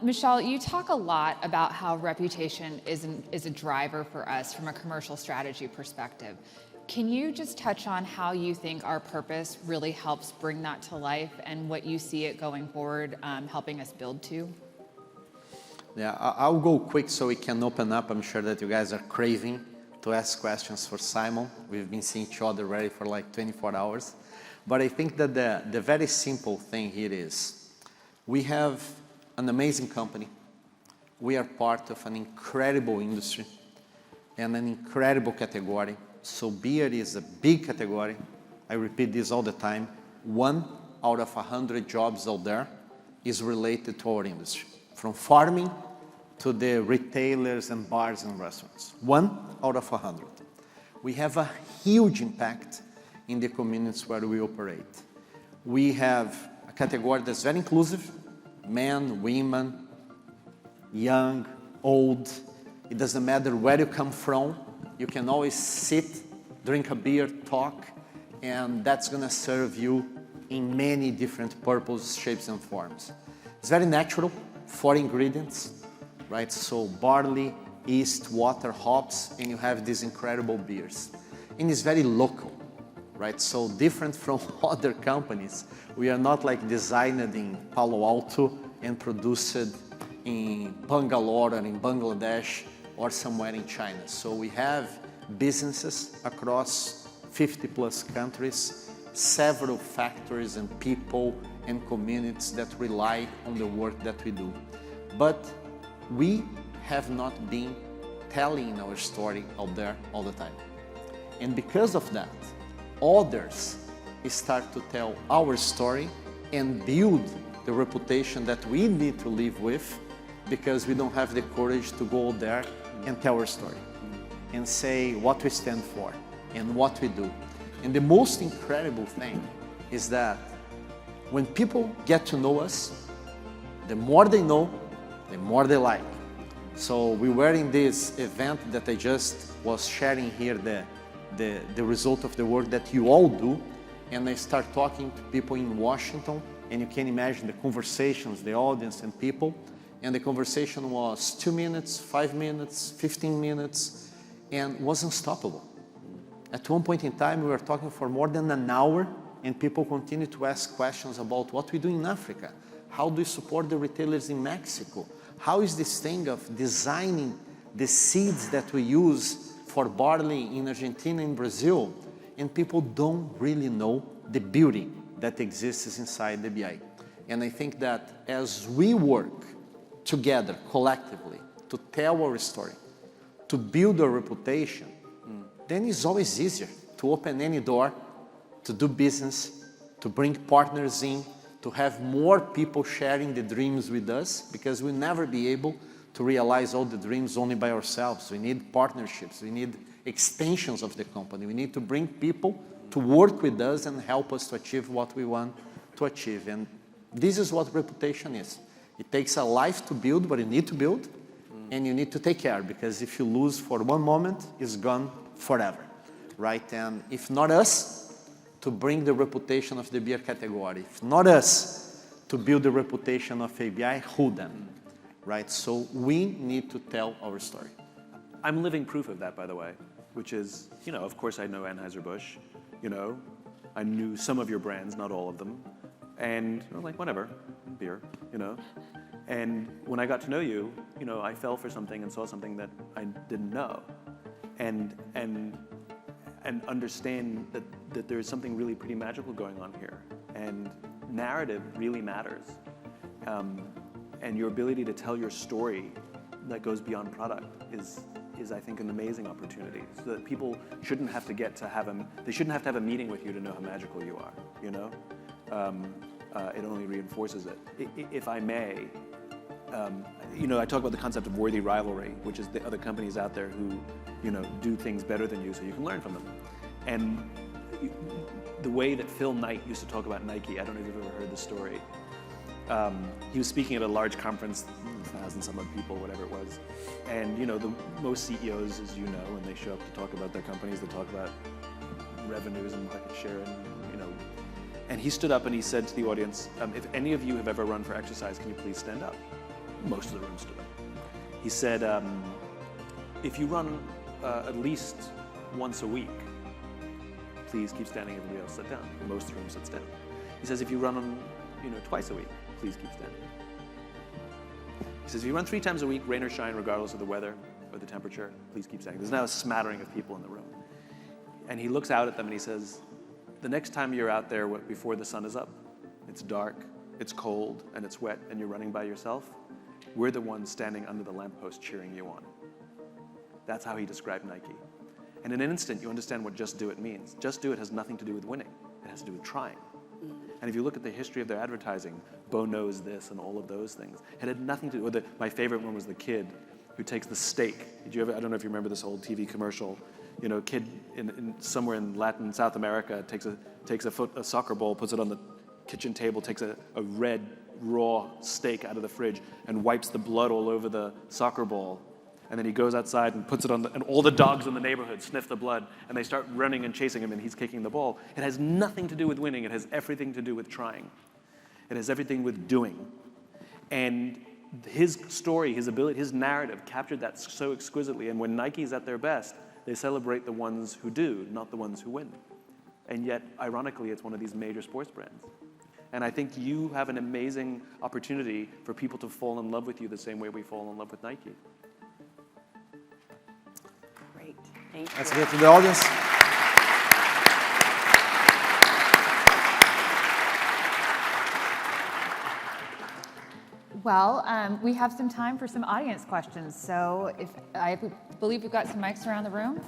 Michelle, you talk a lot about how reputation is a driver for us from a commercial strategy perspective. Can you just touch on how you think our purpose really helps bring that to life, and what you see it going forward, helping us build to? Yeah, I'll go quick so we can open up. I'm sure that you guys are craving to ask questions for Simon. We've been seeing each other already for like 24 hours. But I think that the very simple thing here is, we have an amazing company we are part of an incredible industry and an incredible category. So beer is a big category. I repeat this all the time. 1 out of 100 jobs out there is related to our industry, from farming to the retailers and bars and restaurants. 1 out of 100. We have a huge impact in the communities where we operate. We have a category that's very inclusive, men, women, young, old. It doesn't matter where you come from. You can always sit, drink a beer, talk, and that's gonna serve you in many different purposes, shapes, and forms. It's very natural, 4 ingredients, right? So barley, yeast, water, hops, and you have these incredible beers. And it's very local, right? So different from other companies, we are not like designed in Palo Alto and produced in Bangalore or in Bangladesh or somewhere in China. So we have businesses across 50 plus countries, several factories and people and communities that rely on the work that we do. But we have not been telling our story out there all the time. And because of that, others start to tell our story and build the reputation that we need to live with, because we don't have the courage to go there and tell our story and say what we stand for and what we do. And the most incredible thing is that when people get to know us, the more they know, the more they like. So we were in this event that I just was sharing here, the result of the work that you all do, and I start talking to people in Washington, and you can imagine the conversations, the audience and people, and the conversation was 2 minutes, 5 minutes, 15 minutes, and was unstoppable. At one point in time, we were talking for more than an hour, and people continued to ask questions about what we do in Africa. How do we support the retailers in Mexico? How is this thing of designing the seeds that we use for barley in Argentina and Brazil? And people don't really know the beauty that exists inside the BI. And I think that as we work together, collectively, to tell our story, to build our reputation, then it's always easier to open any door, to do business, to bring partners in, to have more people sharing the dreams with us, because we'll never be able to realize all the dreams only by ourselves. We need partnerships, we need extensions of the company. We need to bring people to work with us and help us to achieve what we want to achieve. And this is what reputation is. It takes a life to build what you need to build, and you need to take care, because if you lose for one moment, it's gone forever, right? And if not us, to bring the reputation of the beer category, if not us, to build the reputation of ABI, who then, right? So we need to tell our story. I'm living proof of that, by the way, which is, of course I know Anheuser-Busch, I knew some of your brands, not all of them, and like, whatever, beer, And when I got to know you, I fell for something and saw something that I didn't know, and understand that there's something really pretty magical going on here, and narrative really matters, and your ability to tell your story that goes beyond product is I think an amazing opportunity, so that people shouldn't have to they shouldn't have to have a meeting with you to know how magical you are, it only reinforces it. If I may, I talk about the concept of worthy rivalry, which is the other companies out there who, do things better than you so you can learn from them. And the way that Phil Knight used to talk about Nike, I don't know if you've ever heard the story. He was speaking at a large conference, 1,000 some odd people, whatever it was. And most CEOs, as you know, when they show up to talk about their companies, they talk about revenues and market share, and he stood up and he said to the audience, if any of you have ever run for exercise, can you please stand up? Most of the room stood up. He said, if you run at least once a week, please keep standing, everybody else sit down. Most of the room sits down. He says, if you run on, twice a week, please keep standing. He says, if you run 3 times a week, rain or shine, regardless of the weather or the temperature, please keep standing. There's now a smattering of people in the room. And he looks out at them and he says, the next time you're out there before the sun is up, it's dark, it's cold, and it's wet, and you're running by yourself, we're the ones standing under the lamppost cheering you on. That's how he described Nike. And in an instant, you understand what just do it means. Just do it has nothing to do with winning. It has to do with trying. And if you look at the history of their advertising, Bo knows this and all of those things. It had nothing to do with my favorite one was the kid who takes the steak. Did you ever, I don't know if you remember this old TV commercial, you know, a kid somewhere in Latin, South America takes a soccer ball, puts it on the kitchen table, takes a red raw steak out of the fridge and wipes the blood all over the soccer ball. And then he goes outside and puts it on, and all the dogs in the neighborhood sniff the blood, and they start running and chasing him, and he's kicking the ball. It has nothing to do with winning. It has everything to do with trying. It has everything with doing. And his story, his ability, his narrative captured that so exquisitely. And when Nike's at their best, they celebrate the ones who do, not the ones who win. And yet, ironically, it's one of these major sports brands. And I think you have an amazing opportunity for people to fall in love with you the same way we fall in love with Nike. Great, thank you. Let's get to the audience. Well, we have some time for some audience questions. So I believe we've got some mics around the room.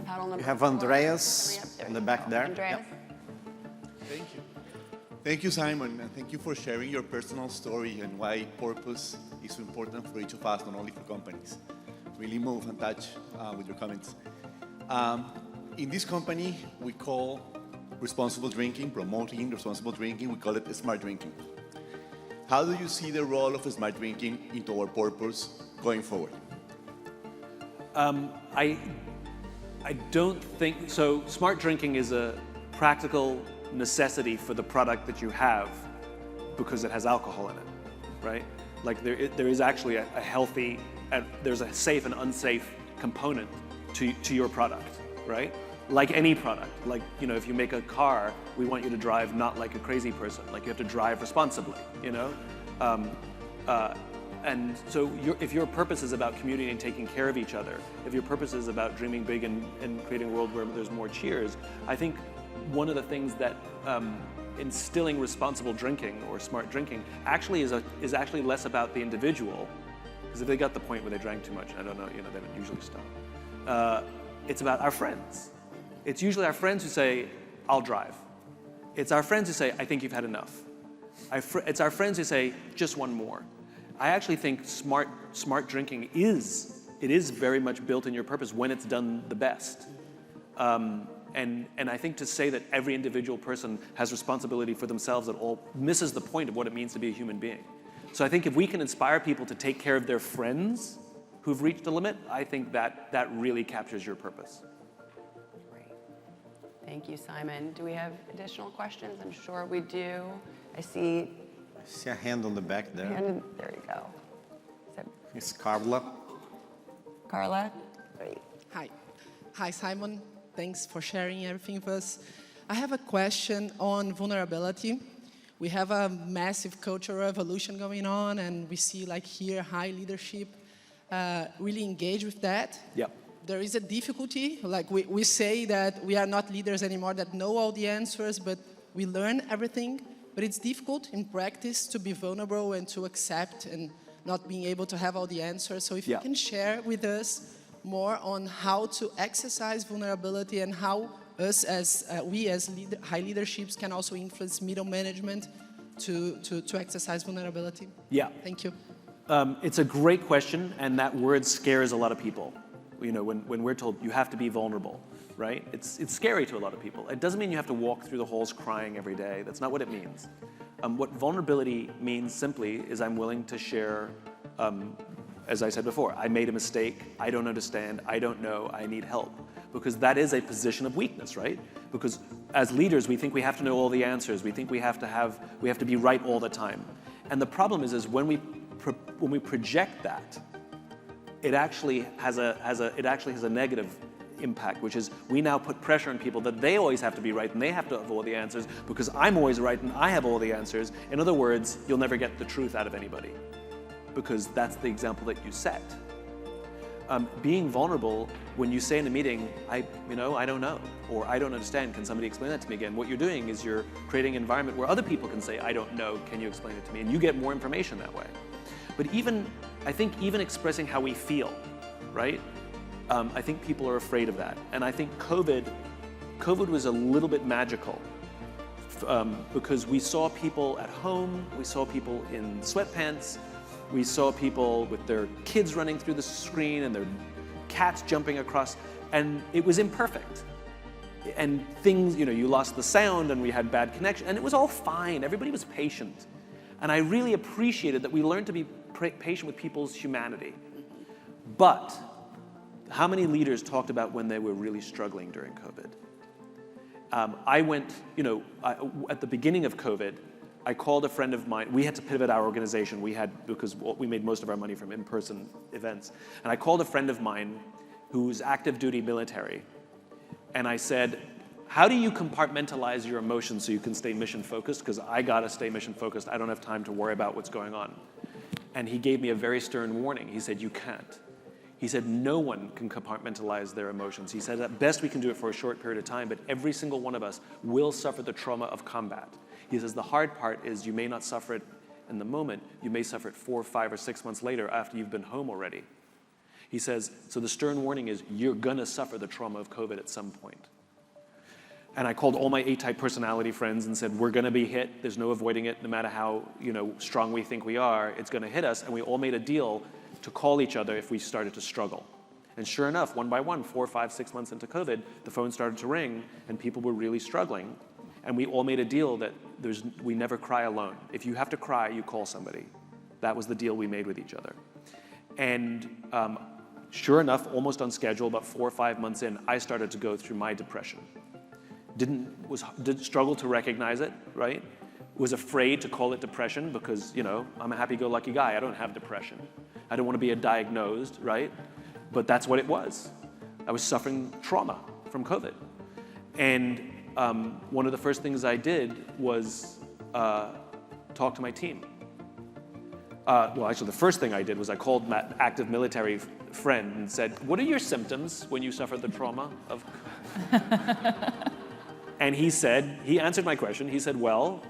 Paddle number We have 4. Andreas Yep, in the you back go. there. Andreas? Yep. Thank you. Thank you, Simon, and thank you for sharing your personal story and why purpose is so important for each of us, not only for companies. Really move and touch with your comments. In this company, we call responsible drinking, promoting responsible drinking, we call it smart drinking. How do you see the role of smart drinking into our purpose going forward? I don't think, so smart drinking is a practical necessity for the product that you have because it has alcohol in it, right? Like there is actually a healthy, there's a safe and unsafe component to your product, right? Like any product, like, you know, if you make a car, we want you to drive not like a crazy person, like you have to drive responsibly, you know? And so if your purpose is about community and taking care of each other, if your purpose is about dreaming big and creating a world where there's more cheers, I think one of the things that instilling responsible drinking or smart drinking actually is actually less about the individual, because if they got the point where they drank too much, I don't know, you know, they would usually stop. It's about our friends. It's usually our friends who say, I'll drive. It's our friends who say, I think you've had enough. It's our friends who say, just one more. I actually think smart drinking is very much built in your purpose when it's done the best. And I think to say that every individual person has responsibility for themselves at all misses the point of what it means to be a human being. So I think if we can inspire people to take care of their friends who've reached a limit, I think that really captures your purpose. Great. Thank you, Simon. Do we have additional questions? I'm sure we do. I see See a hand on the back there. hand. There you go. Is that It's Carla. Carla? Great. Hi, Simon. Thanks for sharing everything with us. I have a question on vulnerability. We have a massive cultural revolution going on, and we see, like here, high leadership really engage with that. Yep. There is a difficulty. Like we say that we are not leaders anymore that know all the answers, but we learn everything. But it's difficult in practice to be vulnerable and to accept and not being able to have all the answers. So if you can share with us more on how to exercise vulnerability and how us as high leaderships can also influence middle management to exercise vulnerability. Yeah. Thank you. It's a great question, and that word scares a lot of people. You know, when we're told you have to be vulnerable, right? It's scary to a lot of people. It doesn't mean you have to walk through the halls crying every day. That's not what it means. What vulnerability means simply is I'm willing to share, as I said before, I made a mistake, I don't understand, I don't know, I need help. Because that is a position of weakness, right? Because as leaders, we think we have to know all the answers. We think we have to be right all the time. And the problem is when we project that, it actually has a negative impact, which is we now put pressure on people that they always have to be right and they have to have all the answers because I'm always right and I have all the answers. In other words, you'll never get the truth out of anybody because that's the example that you set. being vulnerable when you say in a meeting, I don't know, or I don't understand, can somebody explain that to me again? What you're doing is you're creating an environment where other people can say, I don't know, can you explain it to me? And you get more information that way. But I think even expressing how we feel, right? I think people are afraid of that. And I think COVID was a little bit magical because we saw people at home, we saw people in sweatpants, we saw people with their kids running through the screen and their cats jumping across, and it was imperfect. And things, you lost the sound and we had bad connection, and it was all fine. Everybody was patient. And I really appreciated that we learned to be patient with people's humanity. But how many leaders talked about when they were really struggling during COVID? I went, at the beginning of COVID, I called a friend of mine. We had to pivot our organization. Because we made most of our money from in-person events. And I called a friend of mine who's active duty military. And I said, how do you compartmentalize your emotions so you can stay mission focused? Because I gotta stay mission focused. I don't have time to worry about what's going on. And he gave me a very stern warning. He said, you can't. He said, no one can compartmentalize their emotions. He said, at best we can do it for a short period of time, but every single one of us will suffer the trauma of combat. He says, the hard part is you may not suffer it in the moment, you may suffer it 4, 5, or 6 months later after you've been home already. He says, so the stern warning is you're gonna suffer the trauma of COVID at some point. And I called all my A-type personality friends and said, we're gonna be hit, there's no avoiding it, no matter how strong we think we are, it's gonna hit us, and we all made a deal to call each other if we started to struggle. And sure enough, one by one, 4, 5, 6 months into COVID, the phone started to ring and people were really struggling. And we all made a deal that we never cry alone. If you have to cry, you call somebody. That was the deal we made with each other. And sure enough, almost on schedule, about 4 or 5 months in, I started to go through my depression. Did struggle to recognize it, right? Was afraid to call it depression because, I'm a happy-go-lucky guy. I don't have depression. I don't want to be diagnosed, right? But that's what it was. I was suffering trauma from COVID. And one of the first things I did was talk to my team. Actually, the first thing I did was I called my active military friend and said, what are your symptoms when you suffer the trauma of And he answered my question. He said, well,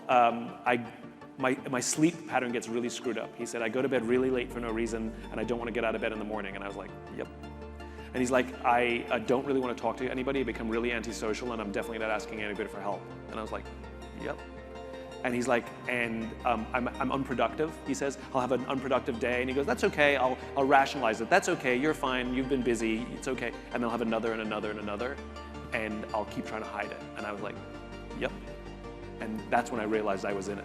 my sleep pattern gets really screwed up. He said, I go to bed really late for no reason, and I don't want to get out of bed in the morning. And I was like, yep. And he's like, I don't really want to talk to anybody. I become really antisocial, and I'm definitely not asking anybody for help. And I was like, yep. And he's like, and I'm unproductive. He says, I'll have an unproductive day. And he goes, that's okay. I'll rationalize it. That's okay. You're fine. You've been busy. It's okay. And I'll have another and another and another. And I'll keep trying to hide it. And I was like, yep. And that's when I realized I was in it.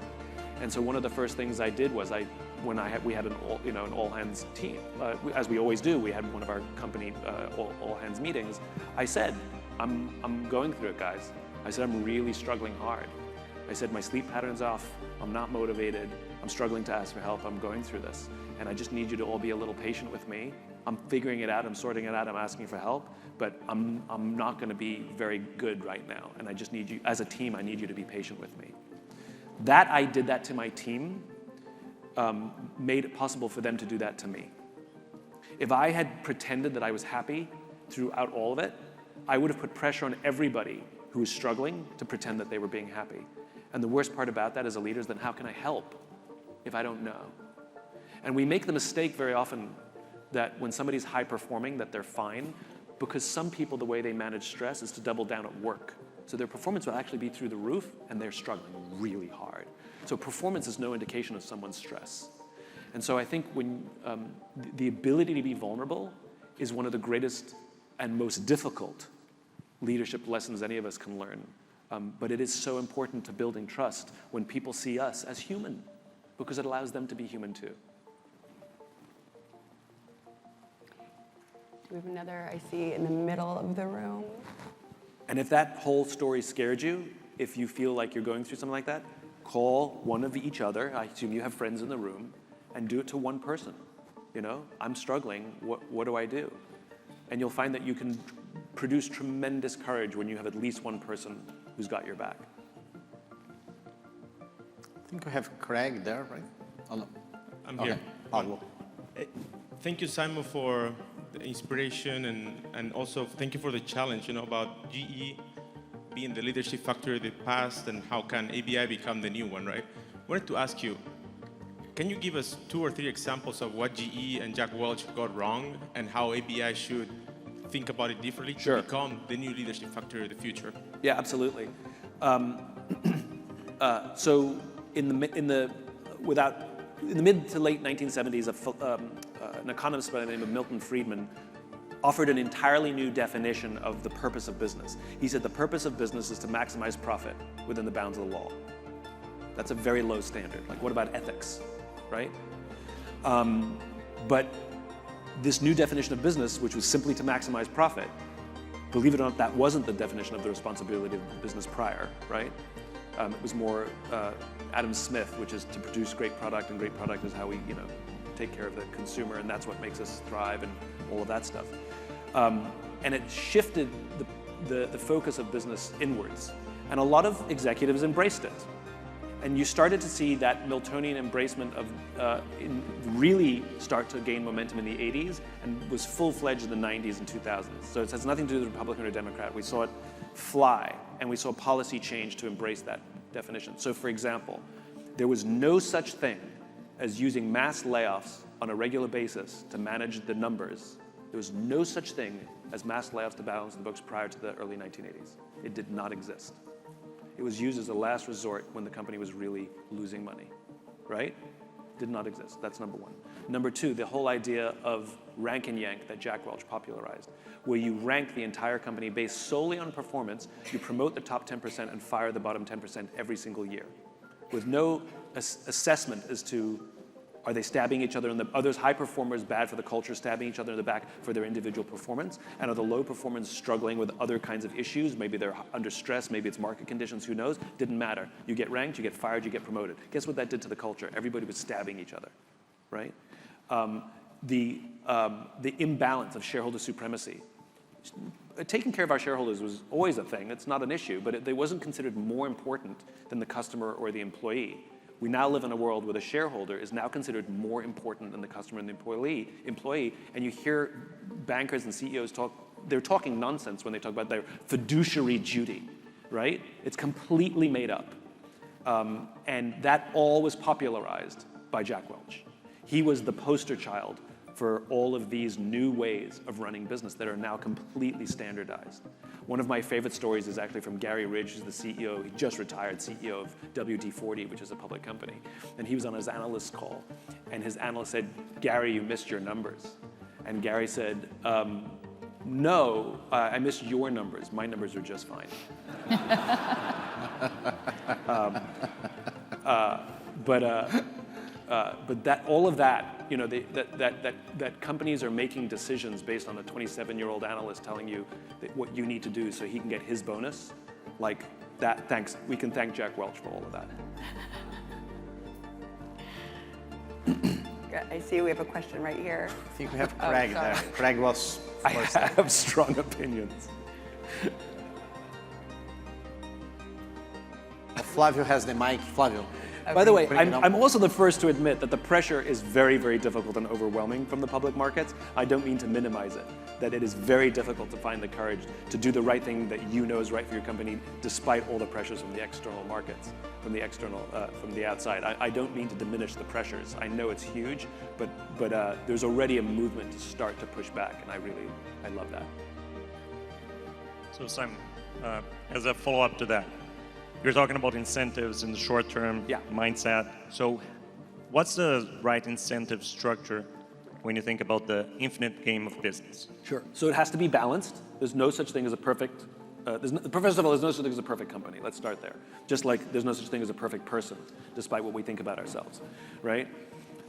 And so one of the first things I did was we had an all hands team, as we always do. We had one of our company all hands meetings. I said, I'm going through it, guys. I said, I'm really struggling hard. I said, my sleep pattern's off. I'm not motivated. I'm struggling to ask for help. I'm going through this. And I just need you to all be a little patient with me. I'm figuring it out. I'm sorting it out. I'm asking for help. But I'm not going to be very good right now. And I just need you, as a team, I need you to be patient with me. That I did that to my team made it possible for them to do that to me. If I had pretended that I was happy throughout all of it, I would have put pressure on everybody who was struggling to pretend that they were being happy. And the worst part about that as a leader is then how can I help if I don't know? And we make the mistake very often that when somebody's high performing, that they're fine, because some people, the way they manage stress is to double down at work. So their performance will actually be through the roof, and they're struggling really hard. So performance is no indication of someone's stress. And so I think when the ability to be vulnerable is one of the greatest and most difficult leadership lessons any of us can learn. But it is so important to building trust when people see us as human, because it allows them to be human too. Do we have another, I see, in the middle of the room? And if that whole story scared you, if you feel like you're going through something like that, call one of each other. I assume you have friends in the room, and do it to one person. I'm struggling, what do I do? And you'll find that you can produce tremendous courage when you have at least one person who's got your back. I think we have Craig there, right? Oh, no. I'm Okay. here. Pablo. Thank you, Simon, for the inspiration, and also thank you for the challenge, about GE being the leadership factor of the past and how can ABI become the new one, right? I wanted to ask you, can you give us 2 or 3 examples of what GE and Jack Welch got wrong and how ABI should think about it differently to become the new leadership factor of the future? Yeah, absolutely. So in the mid to late 1970s, an economist by the name of Milton Friedman offered an entirely new definition of the purpose of business. He said the purpose of business is to maximize profit within the bounds of the law. That's a very low standard. Like, what about ethics, right? But this new definition of business, which was simply to maximize profit, believe it or not, that wasn't the definition of the responsibility of business prior, right? It was more Adam Smith, which is to produce great product, and great product is how we, take care of the consumer, and that's what makes us thrive, and all of that stuff. And it shifted the focus of business inwards, and a lot of executives embraced it. And you started to see that Miltonian embracement of really start to gain momentum in the 80s and was full-fledged in the 90s and 2000s. So it has nothing to do with Republican or Democrat. We saw it fly, and we saw policy change to embrace that definition. So for example, there was no such thing as using mass layoffs on a regular basis to manage the numbers. There was no such thing as mass layoffs to balance the books prior to the early 1980s. It did not exist. It was used as a last resort when the company was really losing money, right? Did not exist. That's number one. Number two, the whole idea of rank and yank that Jack Welch popularized, where you rank the entire company based solely on performance, you promote the top 10% and fire the bottom 10% every single year, with no assessment as to, are they stabbing each other in the, are those high performers bad for the culture, stabbing each other in the back for their individual performance? And are the low performers struggling with other kinds of issues? Maybe they're under stress, maybe it's market conditions, who knows? Didn't matter. You get ranked, you get fired, you get promoted. Guess what that did to the culture? Everybody was stabbing each other, right? The imbalance of shareholder supremacy. Taking care of our shareholders was always a thing. It's not an issue, but it wasn't considered more important than the customer or the employee. We now live in a world where the shareholder is now considered more important than the customer and the employee, and you hear bankers and CEOs talk, they're talking nonsense when they talk about their fiduciary duty, right? It's completely made up. And that all was popularized by Jack Welch. He was the poster child for all of these new ways of running business that are now completely standardized. One of my favorite stories is actually from Gary Ridge, who's the CEO, he just retired, CEO of WD-40, which is a public company. And he was on his analyst call, and his analyst said, "Gary, you missed your numbers." And Gary said, "No, I missed your numbers. My numbers are just fine." But that all of that, you know, that companies are making decisions based on a 27-year-old analyst telling you that what you need to do so he can get his bonus, like that. Thanks. We can thank Jack Welch for all of that. I see we have a question right here. I think we have Craig there. Craig was first. I have strong opinions. Flavio has the mic. Flavio. By the way, I'm also the first to admit that the pressure is very, very difficult and overwhelming from the public markets. I don't mean to minimize it, that it is very difficult to find the courage to do the right thing that you know is right for your company, despite all the pressures from the external markets, from the outside. I don't mean to diminish the pressures. I know it's huge, but there's already a movement to start to push back, and I love that. So Simon, as a follow-up to that, you're talking about incentives in the short-term mindset. So what's the right incentive structure when you think about the infinite game of business? Sure. So it has to be balanced. There's no such thing as a perfect, first of all, there's no such thing as a perfect company. Let's start there. Just like there's no such thing as a perfect person, despite what we think about ourselves, right?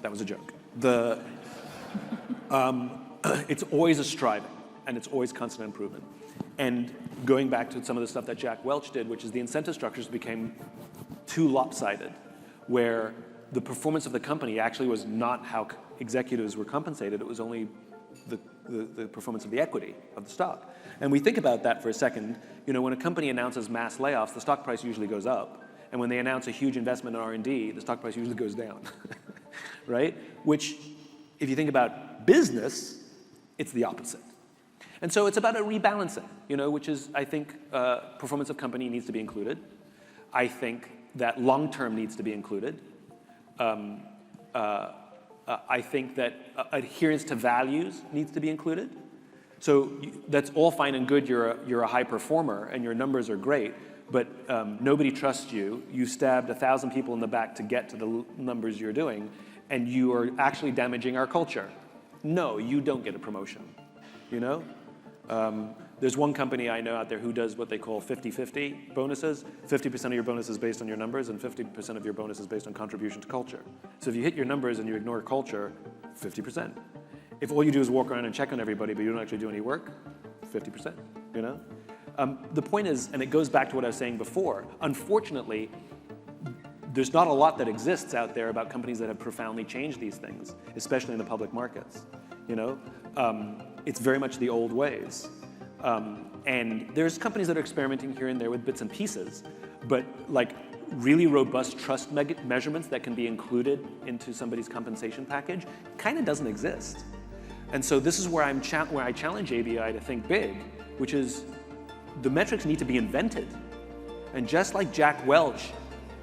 That was a joke. It's always a striving, and it's always constant improvement. And going back to some of the stuff that Jack Welch did, which is the incentive structures became too lopsided, where the performance of the company actually was not how executives were compensated, it was only the performance of the equity of the stock. And we think about that for a second. You know, when a company announces mass layoffs, the stock price usually goes up. And when they announce a huge investment in R&D, the stock price usually goes down, right? Which, if you think about business, It's the opposite. And so it's about a rebalancing, which is, I think, performance of company needs to be included. I think that long-term needs to be included. I think that adherence to values needs to be included. So that's all fine and good. You're a high performer and your numbers are great, but nobody trusts you. You stabbed 1,000 people in the back to get to the numbers you're doing, and you are actually damaging our culture. No, you don't get a promotion. There's one company I know out there who does what they call 50-50 bonuses. 50% of your bonus is based on your numbers, and 50% of your bonus is based on contribution to culture. So if you hit your numbers and you ignore culture, 50%. If all you do is walk around and check on everybody, but you don't actually do any work, 50%. The point is, and it goes back to what I was saying before, unfortunately, there's not a lot that exists out there about companies that have profoundly changed these things, especially in the public markets. It's very much the old ways. And there's companies that are experimenting here and there with bits and pieces, but like really robust trust measurements that can be included into somebody's compensation package kind of doesn't exist. And so this is where I challenge ABI to think big, which is the metrics need to be invented. And just like Jack Welch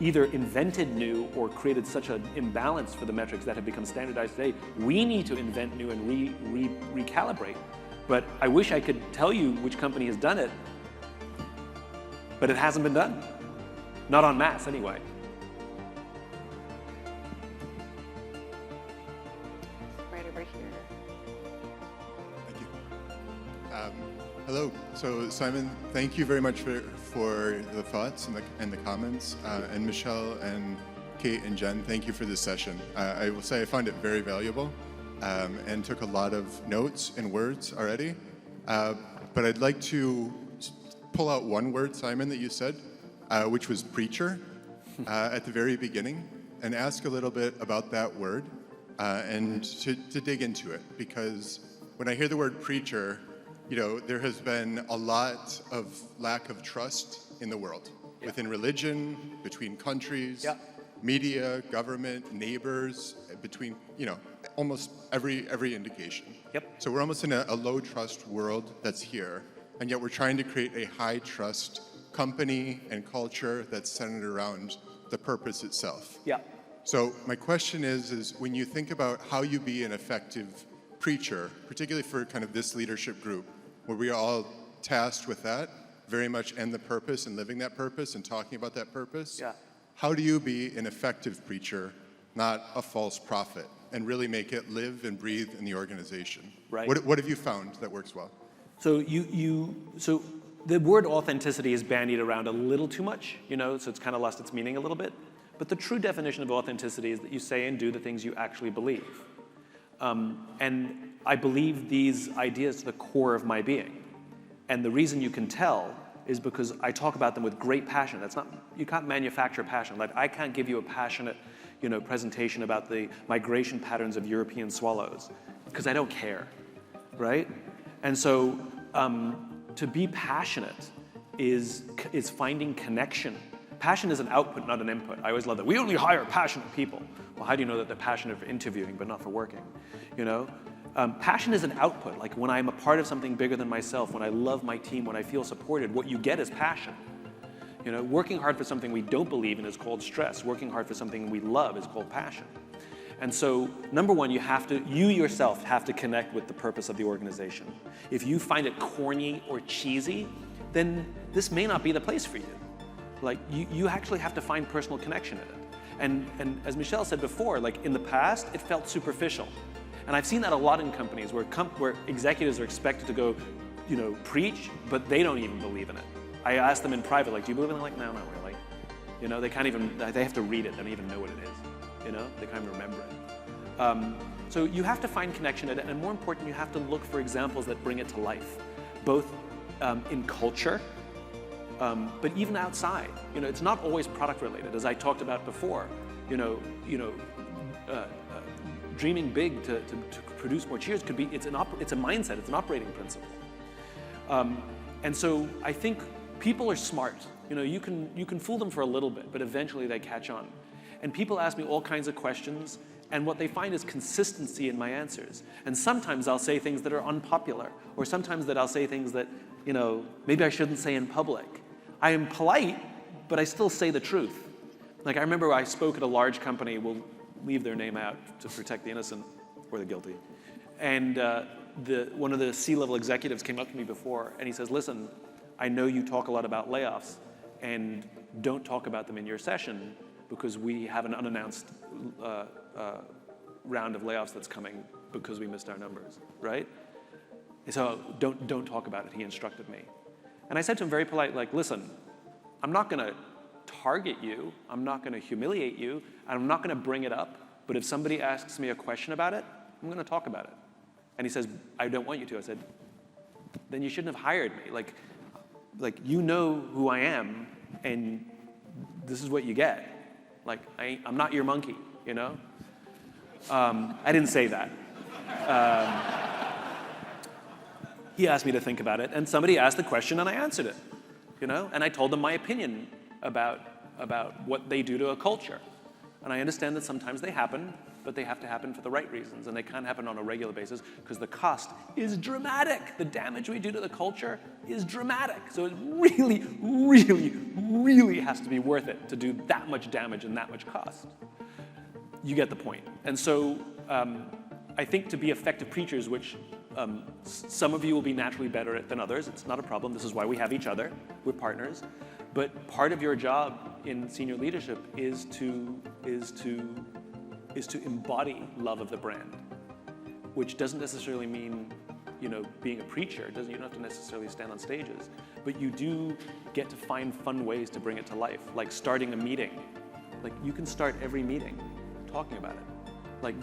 either invented new or created such an imbalance for the metrics that have become standardized today, we need to invent new and recalibrate. But I wish I could tell you which company has done it, but it hasn't been done. Not en masse, anyway. Right over here. Thank you. Hello. So Simon, thank you very much for the thoughts and the comments. And Michelle and Kate and Jen, thank you for this session. I will say I found it very valuable. And took a lot of notes and words already. But I'd like to pull out one word, Simon, that you said, which was preacher at the very beginning, and ask a little bit about that word and to dig into it. Because when I hear the word preacher, there has been a lot of lack of trust in the world, within religion, between countries, media, government, neighbors, between, almost every indication. So we're almost in a low trust world that's here, and yet we're trying to create a high trust company and culture that's centered around the purpose itself. So my question is when you think about how you be an effective preacher, particularly for kind of this leadership group, where we are all tasked with that, very much and the purpose and living that purpose and talking about that purpose, how do you be an effective preacher, not a false prophet, and really make it live and breathe in the organization? Right. What have you found that works well? So so the word authenticity is bandied around a little too much, so it's kind of lost its meaning a little bit. But the true definition of authenticity is that you say and do the things you actually believe. And I believe these ideas to the core of my being. And the reason you can tell is because I talk about them with great passion. You can't manufacture passion. Like I can't give you a passionate, presentation about the migration patterns of European swallows, because I don't care, right? And so to be passionate is finding connection. Passion is an output, not an input. I always love that. We only hire passionate people. Well, how do you know that they're passionate for interviewing but not for working? Passion is an output. Like when I'm a part of something bigger than myself, when I love my team, when I feel supported, what you get is passion. Working hard for something we don't believe in is called stress. Working hard for something we love is called passion. And so, number one, you yourself have to connect with the purpose of the organization. If you find it corny or cheesy, then this may not be the place for you. Like you actually have to find personal connection in it. And as Michelle said before, like in the past, it felt superficial. And I've seen that a lot in companies where executives are expected to go, preach, but they don't even believe in it. I asked them in private, like, do you believe in it? Like, no, not really. They have to read it. They don't even know what it is. They can't even remember it. So you have to find connection in it, and more important, you have to look for examples that bring it to life, both in culture, but even outside. It's not always product related, as I talked about before. Dreaming big to produce more cheers could be, it's a mindset, it's an operating principle. And so I think people are smart. You can fool them for a little bit, but eventually they catch on. And people ask me all kinds of questions, And what they find is consistency in my answers. And sometimes I'll say things that are unpopular, or sometimes that I'll say things that, maybe I shouldn't say in public. I am polite, but I still say the truth. Like, I remember I spoke at a large company, we'll leave their name out to protect the innocent or the guilty. And one of the C-level executives came up to me before, and he says, listen, I know you talk a lot about layoffs, and don't talk about them in your session, because we have an unannounced round of layoffs that's coming because we missed our numbers, right? And so don't talk about it, he instructed me. And I said to him very polite, like, listen, I'm not gonna target you, I'm not gonna humiliate you, and I'm not gonna bring it up, but if somebody asks me a question about it, I'm gonna talk about it. And he says, I don't want you to. I said, then you shouldn't have hired me. Like you know who I am, and this is what you get. Like, I'm not your monkey, I didn't say that. He asked me to think about it, and somebody asked the question, and I answered it, And I told them my opinion about what they do to a culture. And I understand that sometimes they happen, but they have to happen for the right reasons, and they can't happen on a regular basis because the cost is dramatic. The damage we do to the culture is dramatic. So it really, really, really has to be worth it to do that much damage and that much cost. You get the point. And so I think to be effective preachers, which some of you will be naturally better at than others, it's not a problem. This is why we have each other. We're partners. But part of your job in senior leadership is to embody love of the brand, which doesn't necessarily mean, being a preacher. You don't have to necessarily stand on stages, but you do get to find fun ways to bring it to life, like starting a meeting. Like, you can start every meeting talking about it. Like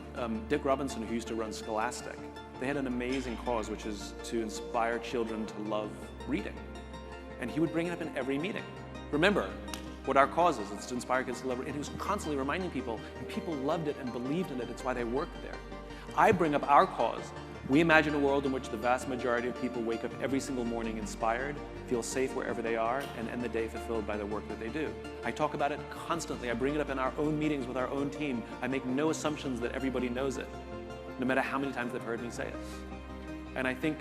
Dick Robinson, who used to run Scholastic, they had an amazing cause, which is to inspire children to love reading. And he would bring it up in every meeting. Remember what our cause is. It's to inspire kids to love reading. And he was constantly reminding people, and people loved it and believed in it. It's why they worked there. I bring up our cause. We imagine a world in which the vast majority of people wake up every single morning inspired, feel safe wherever they are, and end the day fulfilled by the work that they do. I talk about it constantly. I bring it up in our own meetings with our own team. I make no assumptions that everybody knows it, no matter how many times they've heard me say it. And I think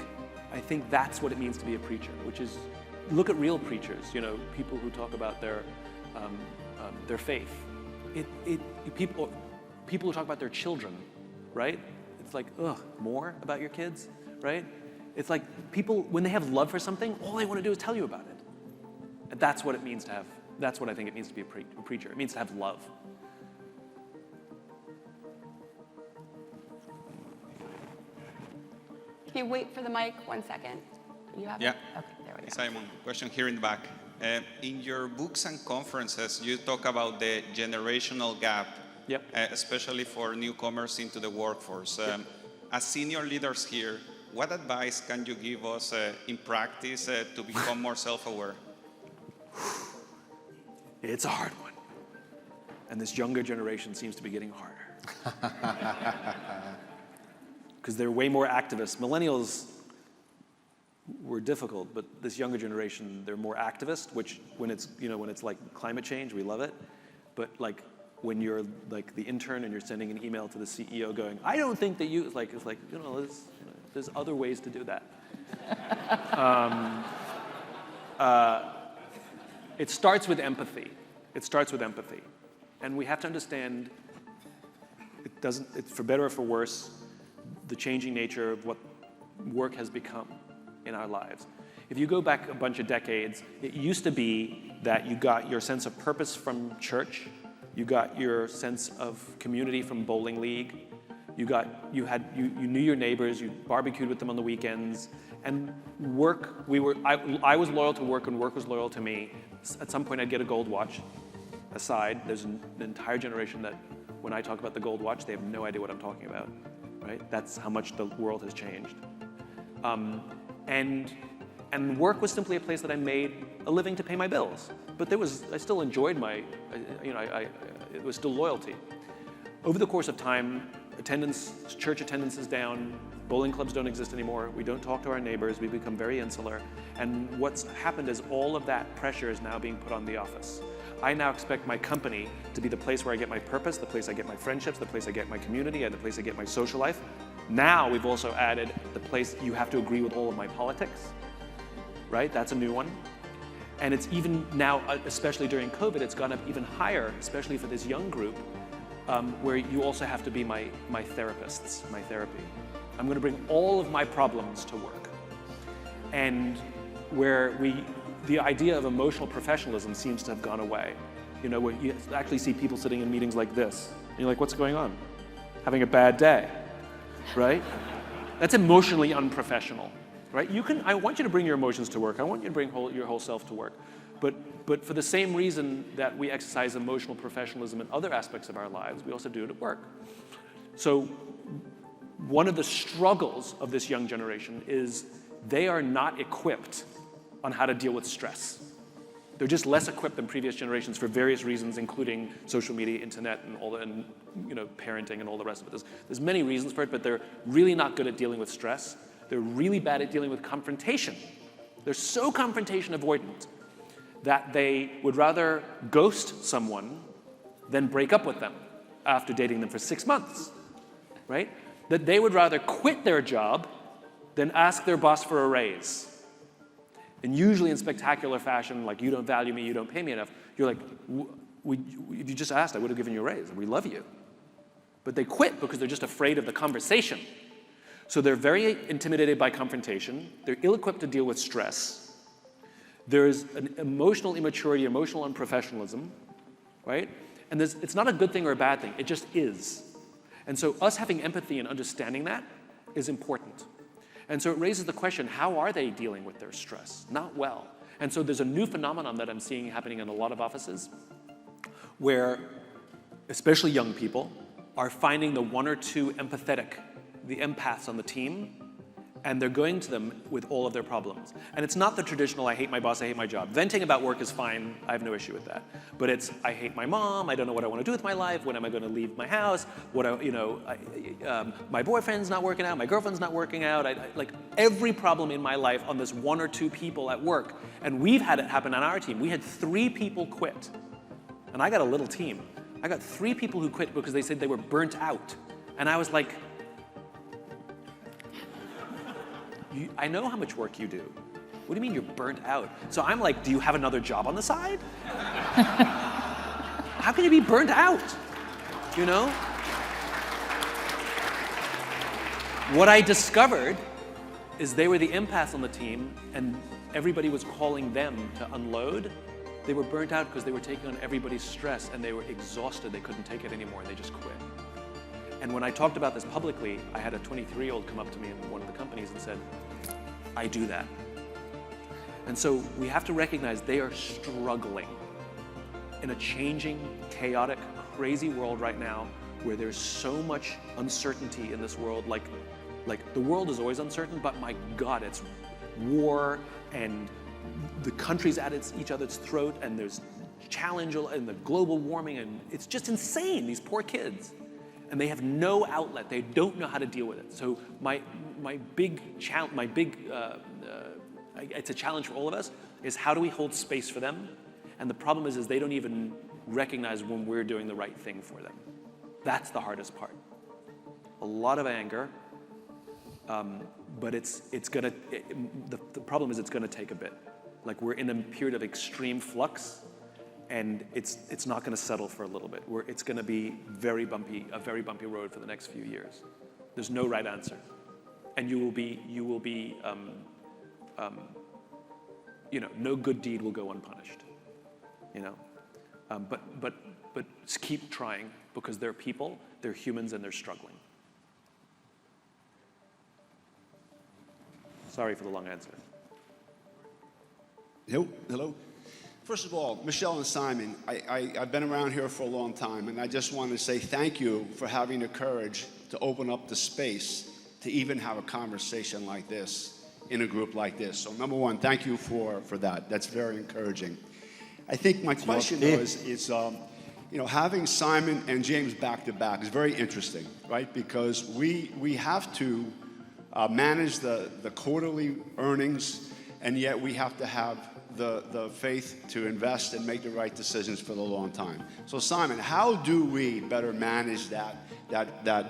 that's what it means to be a preacher, which is, look at real preachers, people who talk about their faith. People who talk about their children, right? It's like, more about your kids, right? It's like people, when they have love for something, all they want to do is tell you about it. And that's what it means to have, that's what I think it means to be a preacher. It means to have love. Can you wait for the mic 1 second? You have it? Okay, there we go. Simon, question here in the back. In your books and conferences, you talk about the generational gap, especially for newcomers into the workforce. As senior leaders here, what advice can you give us in practice to become more self-aware? It's a hard one. And this younger generation seems to be getting harder. Because they're way more activists. Millennials were difficult, but this younger generation, they're more activist, which when it's like climate change, we love it. But like when you're like the intern and you're sending an email to the CEO going, I don't think that you, there's other ways to do that. It starts with empathy. And we have to understand it's for better or for worse, the changing nature of what work has become in our lives. If you go back a bunch of decades, it used to be that you got your sense of purpose from church, you got your sense of community from bowling league, you knew your neighbors, you barbecued with them on the weekends, and work, I was loyal to work and work was loyal to me. At some point I'd get a gold watch. Aside, there's an entire generation that when I talk about the gold watch, they have no idea what I'm talking about, right? That's how much the world has changed. And work was simply a place that I made a living to pay my bills. But I still enjoyed it was still loyalty. Over the course of time, church attendance is down, bowling clubs don't exist anymore, we don't talk to our neighbors, we become very insular. And what's happened is all of that pressure is now being put on the office. I now expect my company to be the place where I get my purpose, the place I get my friendships, the place I get my community, and the place I get my social life. Now we've also added the place you have to agree with all of my politics, right? That's a new one. And it's even now, especially during COVID, it's gone up even higher, especially for this young group, where you also have to be my therapists, my therapy. I'm going to bring all of my problems to work. And where the idea of emotional professionalism seems to have gone away. You know, where you actually see people sitting in meetings like this. And you're like, what's going on? Having a bad day, right? That's emotionally unprofessional, right? I want you to bring your emotions to work. I want you to bring your whole self to work. But for the same reason that we exercise emotional professionalism in other aspects of our lives, we also do it at work. So one of the struggles of this young generation is they are not equipped on how to deal with stress. They're just less equipped than previous generations for various reasons, including social media, internet, and parenting and all the rest of it. There's many reasons for it, but they're really not good at dealing with stress. They're really bad at dealing with confrontation. They're so confrontation avoidant that they would rather ghost someone than break up with them after dating them for 6 months, right? That they would rather quit their job than ask their boss for a raise. And usually in spectacular fashion, like, you don't value me, you don't pay me enough, you're like, if you just asked, I would have given you a raise. We love you. But they quit because they're just afraid of the conversation. So they're very intimidated by confrontation. They're ill-equipped to deal with stress. There's an emotional immaturity, emotional unprofessionalism, right? And it's not a good thing or a bad thing. It just is. And so us having empathy and understanding that is important. And so it raises the question, how are they dealing with their stress? Not well. And so there's a new phenomenon that I'm seeing happening in a lot of offices where, especially young people, are finding the one or two the empaths on the team, and they're going to them with all of their problems. And it's not the traditional, I hate my boss, I hate my job. Venting about work is fine, I have no issue with that. But it's, I hate my mom, I don't know what I want to do with my life, when am I going to leave my house, my boyfriend's not working out, my girlfriend's not working out, like every problem in my life on this one or two people at work. And we've had it happen on our team. We had 3 people quit. And I got a little team. I got 3 people who quit because they said they were burnt out. And I was like, I know how much work you do. What do you mean you're burnt out? So I'm like, do you have another job on the side? How can you be burnt out? You know? What I discovered is they were the empaths on the team, and everybody was calling them to unload. They were burnt out because they were taking on everybody's stress, and they were exhausted. They couldn't take it anymore, and they just quit. And when I talked about this publicly, I had a 23-year-old come up to me in one of the companies and said, I do that. And so we have to recognize they are struggling in a changing, chaotic, crazy world right now where there's so much uncertainty in this world. Like the world is always uncertain, but my God, it's war and the countries at each other's throat, and there's challenge and the global warming, and it's just insane, these poor kids. And they have no outlet. They don't know how to deal with it. So it's a challenge for all of us, is how do we hold space for them? And the problem is they don't even recognize when we're doing the right thing for them. That's the hardest part. A lot of anger, but the problem is it's gonna take a bit. Like, we're in a period of extreme flux, and it's not going to settle for a little bit. It's going to be a very bumpy road for the next few years. There's no right answer, and no good deed will go unpunished. But keep trying, because they're people, they're humans, and they're struggling. Sorry for the long answer. Hello. First of all, Michelle and Simon, I've been around here for a long time, and I just want to say thank you for having the courage to open up the space to even have a conversation like this in a group like this. So number one, thank you for that. That's very encouraging. I think my question is you know, having Simon and James back to back is very interesting, right? Because we have to manage the quarterly earnings, and yet we have to have the faith to invest and make the right decisions for the long time. So Simon, how do we better manage that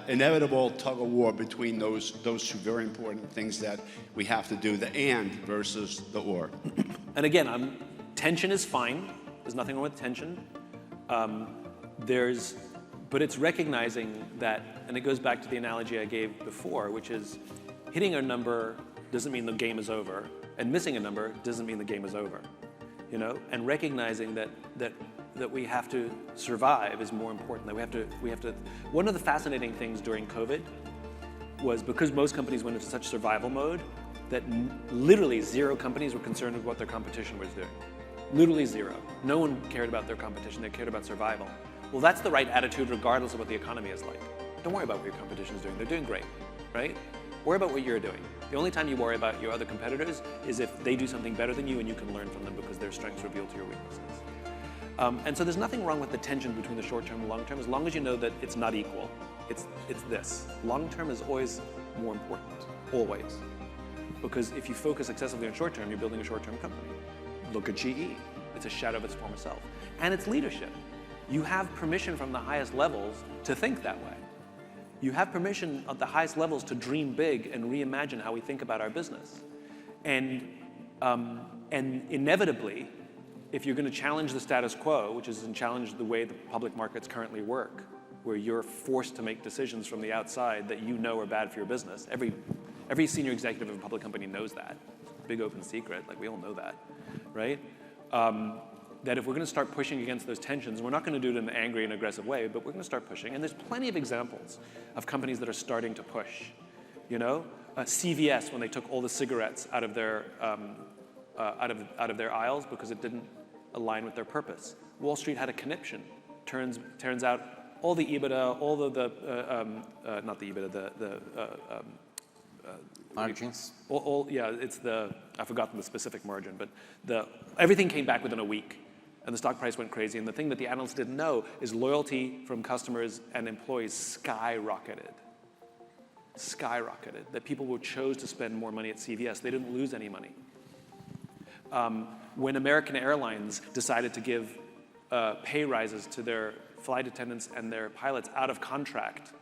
inevitable tug of war between those two very important things that we have to do, the and versus the or? And again, tension is fine. There's nothing wrong with tension. But it's recognizing that, and it goes back to the analogy I gave before, which is hitting a number doesn't mean the game is over, and missing a number doesn't mean the game is over, you know. And recognizing that we have to survive is more important. That we have to. One of the fascinating things during COVID was because most companies went into such survival mode that literally 0 companies were concerned with what their competition was doing. Literally 0. No one cared about their competition. They cared about survival. Well, that's the right attitude regardless of what the economy is like. Don't worry about what your competition is doing. They're doing great, right? Worry about what you're doing. The only time you worry about your other competitors is if they do something better than you and you can learn from them because their strengths reveal to your weaknesses. And so there's nothing wrong with the tension between the short term and long term as long as you know that it's not equal. It's this. Long term is always more important, always. Because if you focus excessively on short term, you're building a short term company. Look at GE. It's a shadow of its former self. And it's leadership. You have permission from the highest levels to think that way. You have permission at the highest levels to dream big and reimagine how we think about our business. And inevitably, if you're going to challenge the status quo, which is to challenge the way the public markets currently work, where you're forced to make decisions from the outside that you know are bad for your business. Every senior executive of a public company knows that. Big open secret, like we all know that, right? That if we're going to start pushing against those tensions, we're not going to do it in an angry and aggressive way, but we're going to start pushing. And there's plenty of examples of companies that are starting to push. You know, CVS, when they took all the cigarettes out of their aisles because it didn't align with their purpose. Wall Street had a conniption. Turns out all the EBITDA, all not the EBITDA, margins. I've forgotten the specific margin, but everything came back within a week. And the stock price went crazy. And the thing that the analysts didn't know is loyalty from customers and employees skyrocketed. That people chose to spend more money at CVS. They didn't lose any money. When American Airlines decided to give pay rises to their flight attendants and their pilots out of contract,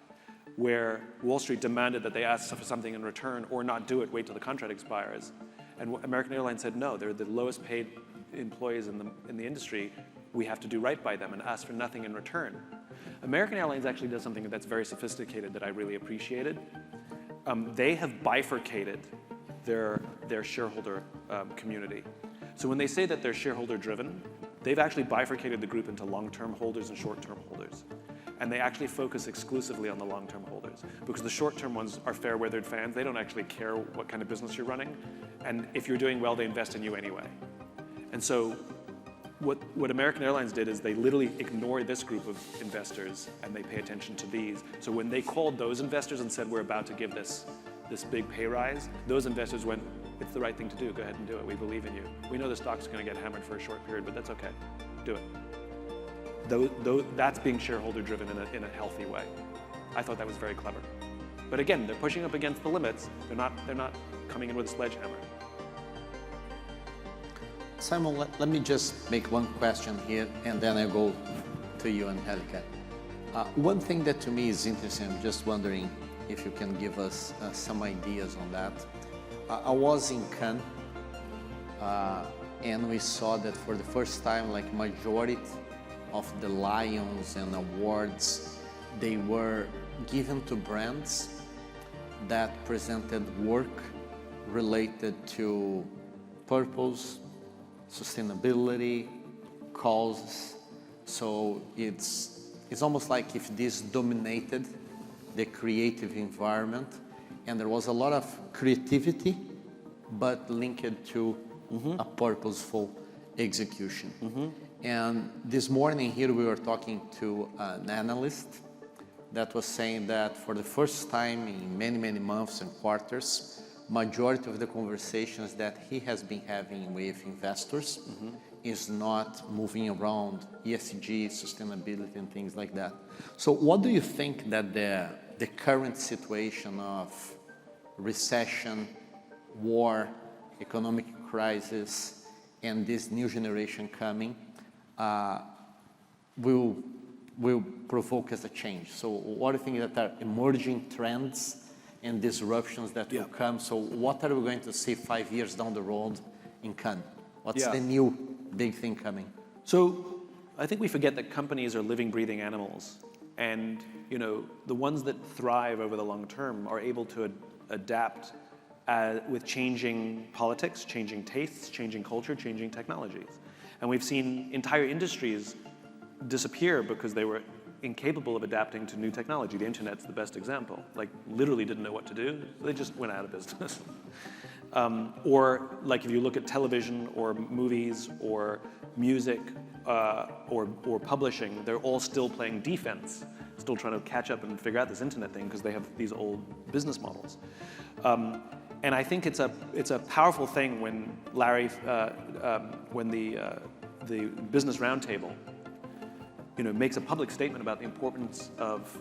where Wall Street demanded that they ask for something in return or not do it, wait till the contract expires. And American Airlines said, no, they're the lowest paid employees in the industry. We have to do right by them and ask for nothing in return. American Airlines actually does something that's very sophisticated that I really appreciated. They have bifurcated their shareholder community. So when they say that they're shareholder driven, they've actually bifurcated the group into long-term holders and short-term holders. And they actually focus exclusively on the long-term holders because the short-term ones are fair-weathered fans. They don't actually care what kind of business you're running. And if you're doing well, they invest in you anyway. And so what American Airlines did is they literally ignored this group of investors and they pay attention to these. So when they called those investors and said, we're about to give this big pay rise, those investors went, it's the right thing to do. Go ahead and do it. We believe in you. We know the stock's going to get hammered for a short period, but that's okay. Do it. That's being shareholder driven in a healthy way. I thought that was very clever. But again, they're pushing up against the limits. They're not coming in with a sledgehammer. Simon, let me just make one question here, and then I go to you and Helga. One thing that to me is interesting, I'm just wondering if you can give us some ideas on that. I was in Cannes, and we saw that for the first time, like majority of the Lions and awards, they were given to brands that presented work related to purpose, sustainability, causes. So it's almost like if this dominated the creative environment, and there was a lot of creativity, but linked to a purposeful execution. And this morning here we were talking to an analyst that was saying that for the first time in many, many months and quarters, majority of the conversations that he has been having with investors is not moving around ESG, sustainability, and things like that. So what do you think that the current situation of recession, war, economic crisis, and this new generation coming will provoke as a change? So what do you think that are emerging trends and disruptions that will come? So what are we going to see 5 years down the road in Cannes? What's the new big thing coming? So I think we forget that companies are living, breathing animals. And the ones that thrive over the long term are able to adapt with changing politics, changing tastes, changing culture, changing technologies. And we've seen entire industries disappear because they were incapable of adapting to new technology. The internet's the best example. Like, literally didn't know what to do. They just went out of business. Or like if you look at television or movies or music or publishing, they're all still playing defense, still trying to catch up and figure out this internet thing because they have these old business models. And I think it's a powerful thing when Larry, when the Business Roundtable, makes a public statement about the importance of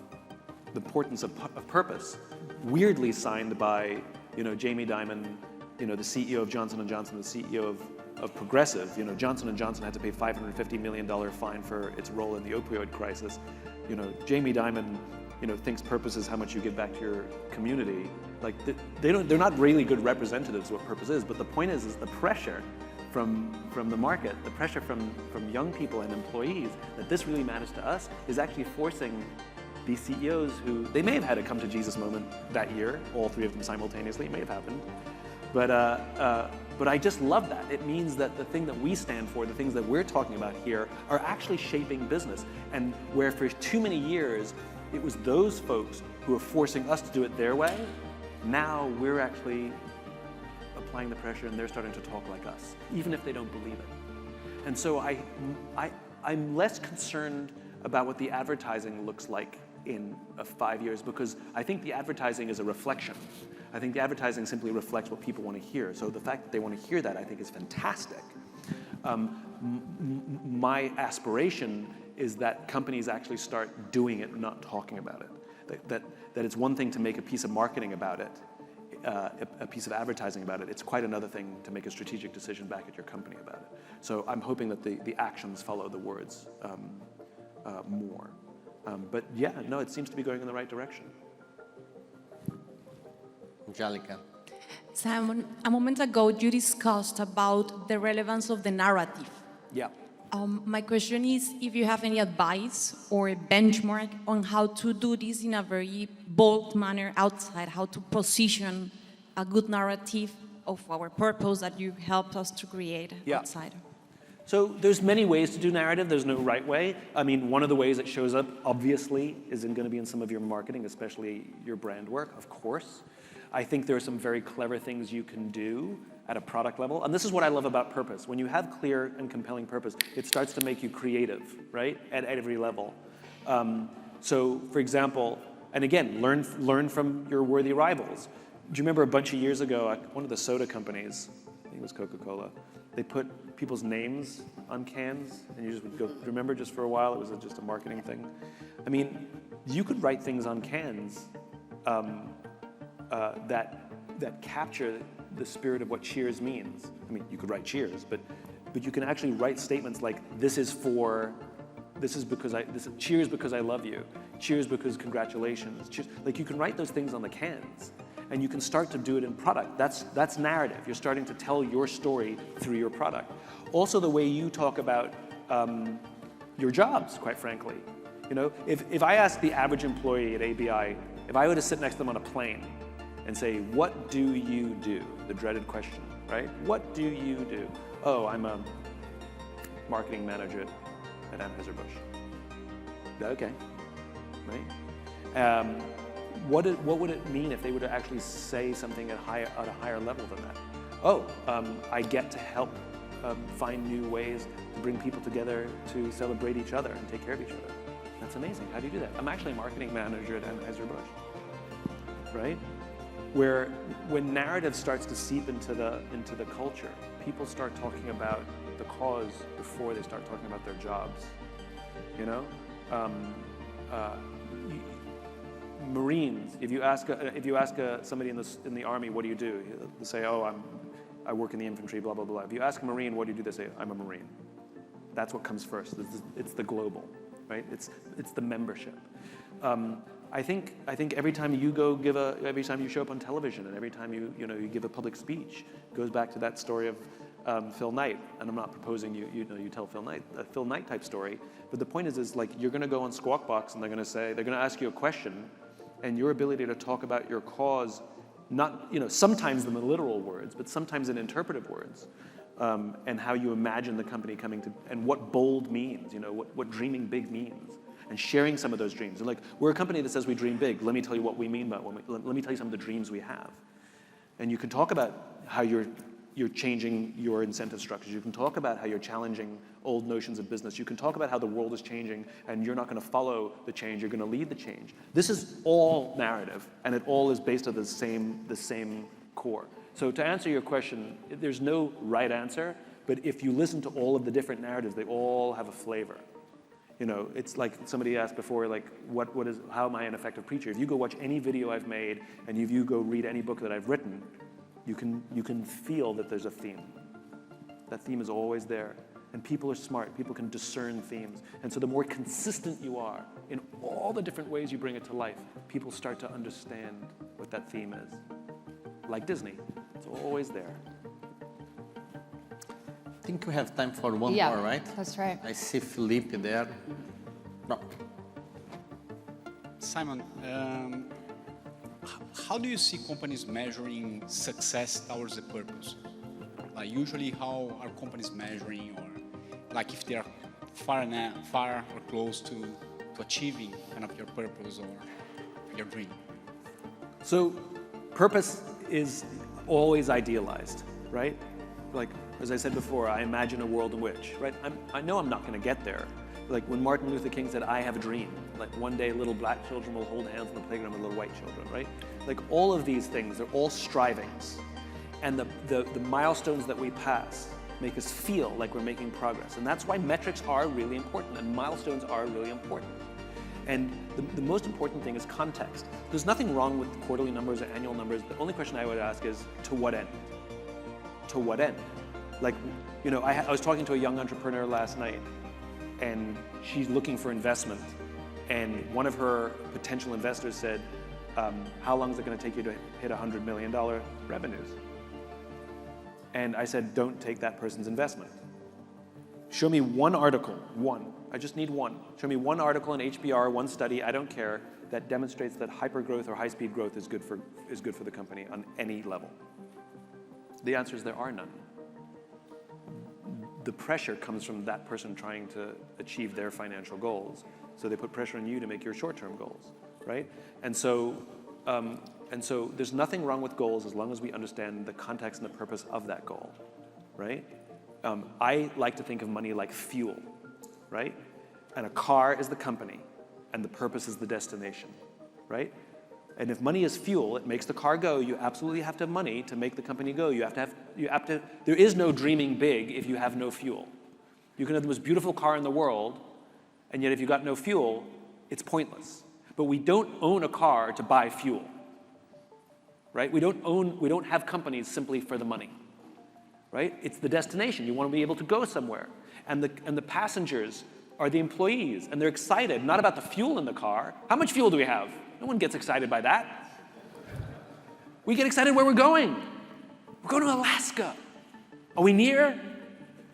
purpose, weirdly signed by Jamie Dimon, the CEO of Johnson & Johnson, the CEO of Progressive. Johnson & Johnson had to pay $550 million fine for its role in the opioid crisis. Jamie Dimon, thinks purpose is how much you give back to your community. Like, they're not really good representatives of what purpose is, but the point is the pressure from the market, the pressure from young people and employees that this really matters to us is actually forcing these CEOs who, they may have had a come to Jesus moment that year, all three of them simultaneously, it may have happened. But I just love that. It means that the thing that we stand for, the things that we're talking about here, are actually shaping business. And where for too many years, it was those folks who are forcing us to do it their way, now we're actually applying the pressure and they're starting to talk like us, even if they don't believe it. And so I'm less concerned about what the advertising looks like in 5 years, because I think the advertising is a reflection. I think the advertising simply reflects what people want to hear. So the fact that they want to hear that, I think, is fantastic. My aspiration is that companies actually start doing it, not talking about it. That it's one thing to make a piece of marketing about it, a piece of advertising about it. It's quite another thing to make a strategic decision back at your company about it. So I'm hoping that the actions follow the words more. But yeah, no, it seems to be going in the right direction. Angelica. Simon, a moment ago you discussed about the relevance of the narrative. Yeah. My question is if you have any advice or a benchmark on how to do this in a very bold manner outside, how to position a good narrative of our purpose that you helped us to create outside. So there's many ways to do narrative. There's no right way. I mean, one of the ways it shows up, obviously, is going to be in some of your marketing, especially your brand work, of course. I think there are some very clever things you can do at a product level. And this is what I love about purpose. When you have clear and compelling purpose, it starts to make you creative, right? At every level. So, for example, and again, learn from your worthy rivals. Do you remember a bunch of years ago, one of the soda companies, I think it was Coca-Cola, they put people's names on cans, and you just would go, remember, just for a while, it was just a marketing thing. I mean, you could write things on cans that capture the spirit of what cheers means. I mean, you could write cheers, but you can actually write statements like, cheers because I love you, cheers because congratulations. Cheers. Like, you can write those things on the cans, and you can start to do it in product. That's narrative. You're starting to tell your story through your product. Also, the way you talk about your jobs, quite frankly. If I ask the average employee at ABI, if I were to sit next to them on a plane and say, what do you do? The dreaded question, right? What do you do? Oh, I'm a marketing manager at Anheuser-Busch. Okay, right? What would it mean if they were to actually say something at a higher level than that? Oh, I get to help find new ways to bring people together to celebrate each other and take care of each other. That's amazing. How do you do that? I'm actually a marketing manager at Anheuser-Busch, right? where when narrative starts to seep into the culture, people start talking about the cause before they start talking about their jobs. You know, Marines. If you ask somebody in the army, what do you do? They say, oh, I work in the infantry, blah blah blah. If you ask a Marine, what do you do? They say, I'm a Marine. That's what comes first. It's the global, right? It's the membership. I think every time you every time you show up on television, and every time you give a public speech, it goes back to that story of Phil Knight. And I'm not proposing you tell Phil Knight a Phil Knight type story, but the point is like you're going to go on Squawk Box and they're going to ask you a question, and your ability to talk about your cause, not sometimes in the literal words, but sometimes in interpretive words. And how you imagine the company coming to, and what bold means, what dreaming big means, and sharing some of those dreams. And like, we're a company that says we dream big. Let me tell you what we mean by let me tell you some of the dreams we have. And you can talk about how you're changing your incentive structures. You can talk about how you're challenging old notions of business. You can talk about how the world is changing, and you're not going to follow the change. You're going to lead the change. This is all narrative, and it all is based on the same core. So to answer your question, there's no right answer, but if you listen to all of the different narratives, they all have a flavor. It's like somebody asked before, like, how am I an effective preacher? If you go watch any video I've made, and if you go read any book that I've written, you can feel that there's a theme. That theme is always there. And people are smart. People can discern themes. And so the more consistent you are in all the different ways you bring it to life, people start to understand what that theme is. Like Disney. It's always there. I think we have time for one more, right? That's right. I see Felipe there. No. Simon, how do you see companies measuring success towards the purpose? Like usually, how are companies measuring, or like if they are far or close to achieving kind of your purpose or your dream? So, purpose is always idealized, right? Like, as I said before, I imagine a world in which, right? I know I'm not going to get there. Like when Martin Luther King said, I have a dream. Like one day little black children will hold hands on the playground with little white children, right? Like all of these things, they're all strivings. And the milestones that we pass make us feel like we're making progress. And that's why metrics are really important and milestones are really important. And the most important thing is context. There's nothing wrong with quarterly numbers or annual numbers. The only question I would ask is, to what end? To what end? Like, I was talking to a young entrepreneur last night, and she's looking for investment. And one of her potential investors said, how long is it going to take you to hit $100 million revenues? And I said, don't take that person's investment. Show me one article, one. I just need one. Show me one article in HBR, one study, I don't care, that demonstrates that hypergrowth or high-speed growth is good for the company on any level. The answer is there are none. The pressure comes from that person trying to achieve their financial goals. So they put pressure on you to make your short-term goals, right? And so there's nothing wrong with goals as long as we understand the context and the purpose of that goal, right? I like to think of money like fuel, right? And a car is the company, and the purpose is the destination, right? And if money is fuel, it makes the car go. You absolutely have to have money to make the company go. There is no dreaming big if you have no fuel. You can have the most beautiful car in the world, and yet if you got no fuel, it's pointless. But we don't own a car to buy fuel, right? We don't have companies simply for the money, right? It's the destination. You want to be able to go somewhere. And the passengers are the employees, and they're excited, not about the fuel in the car. How much fuel do we have? No one gets excited by that. We get excited where we're going. We're going to Alaska. Are we near?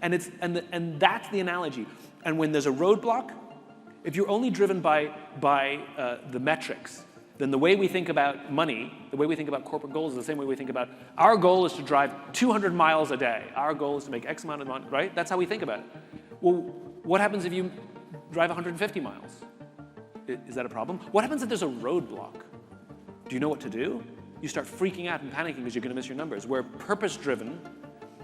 And that's the analogy. And when there's a roadblock, if you're only driven by the metrics, then the way we think about money, the way we think about corporate goals is the same way we think about our goal is to drive 200 miles a day. Our goal is to make X amount of money, right? That's how we think about it. Well, what happens if you drive 150 miles? Is that a problem? What happens if there's a roadblock? Do you know what to do? You start freaking out and panicking because you're going to miss your numbers. Where purpose-driven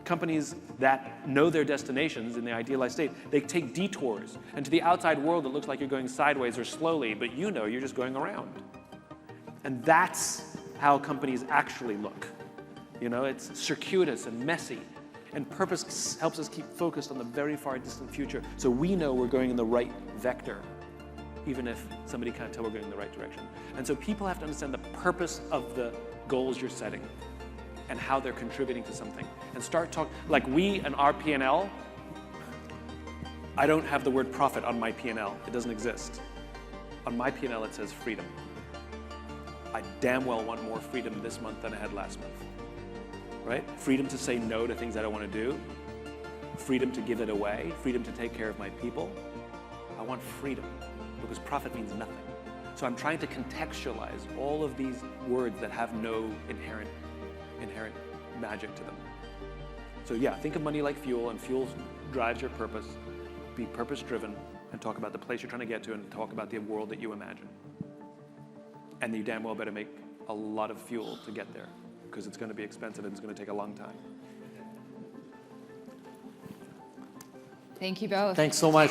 companies that know their destinations in the idealized state, they take detours. And to the outside world, it looks like you're going sideways or slowly, but you're just going around. And that's how companies actually look. You know, it's circuitous and messy. And purpose helps us keep focused on the very far distant future, so we know we're going in the right vector, even if somebody can't tell we're going in the right direction. And so people have to understand the purpose of the goals you're setting and how they're contributing to something. And start talking, like we and our P&L, I don't have the word profit on my P&L. It doesn't exist. On my P&L it says freedom. I damn well want more freedom this month than I had last month. Right? Freedom to say no to things I don't want to do. Freedom to give it away. Freedom to take care of my people. I want freedom because profit means nothing. So I'm trying to contextualize all of these words that have no inherent magic to them. So yeah, think of money like fuel, and fuel drives your purpose. Be purpose-driven and talk about the place you're trying to get to and talk about the world that you imagine. And you damn well better make a lot of fuel to get there, because it's going to be expensive and it's going to take a long time. Thank you both. Thanks so much.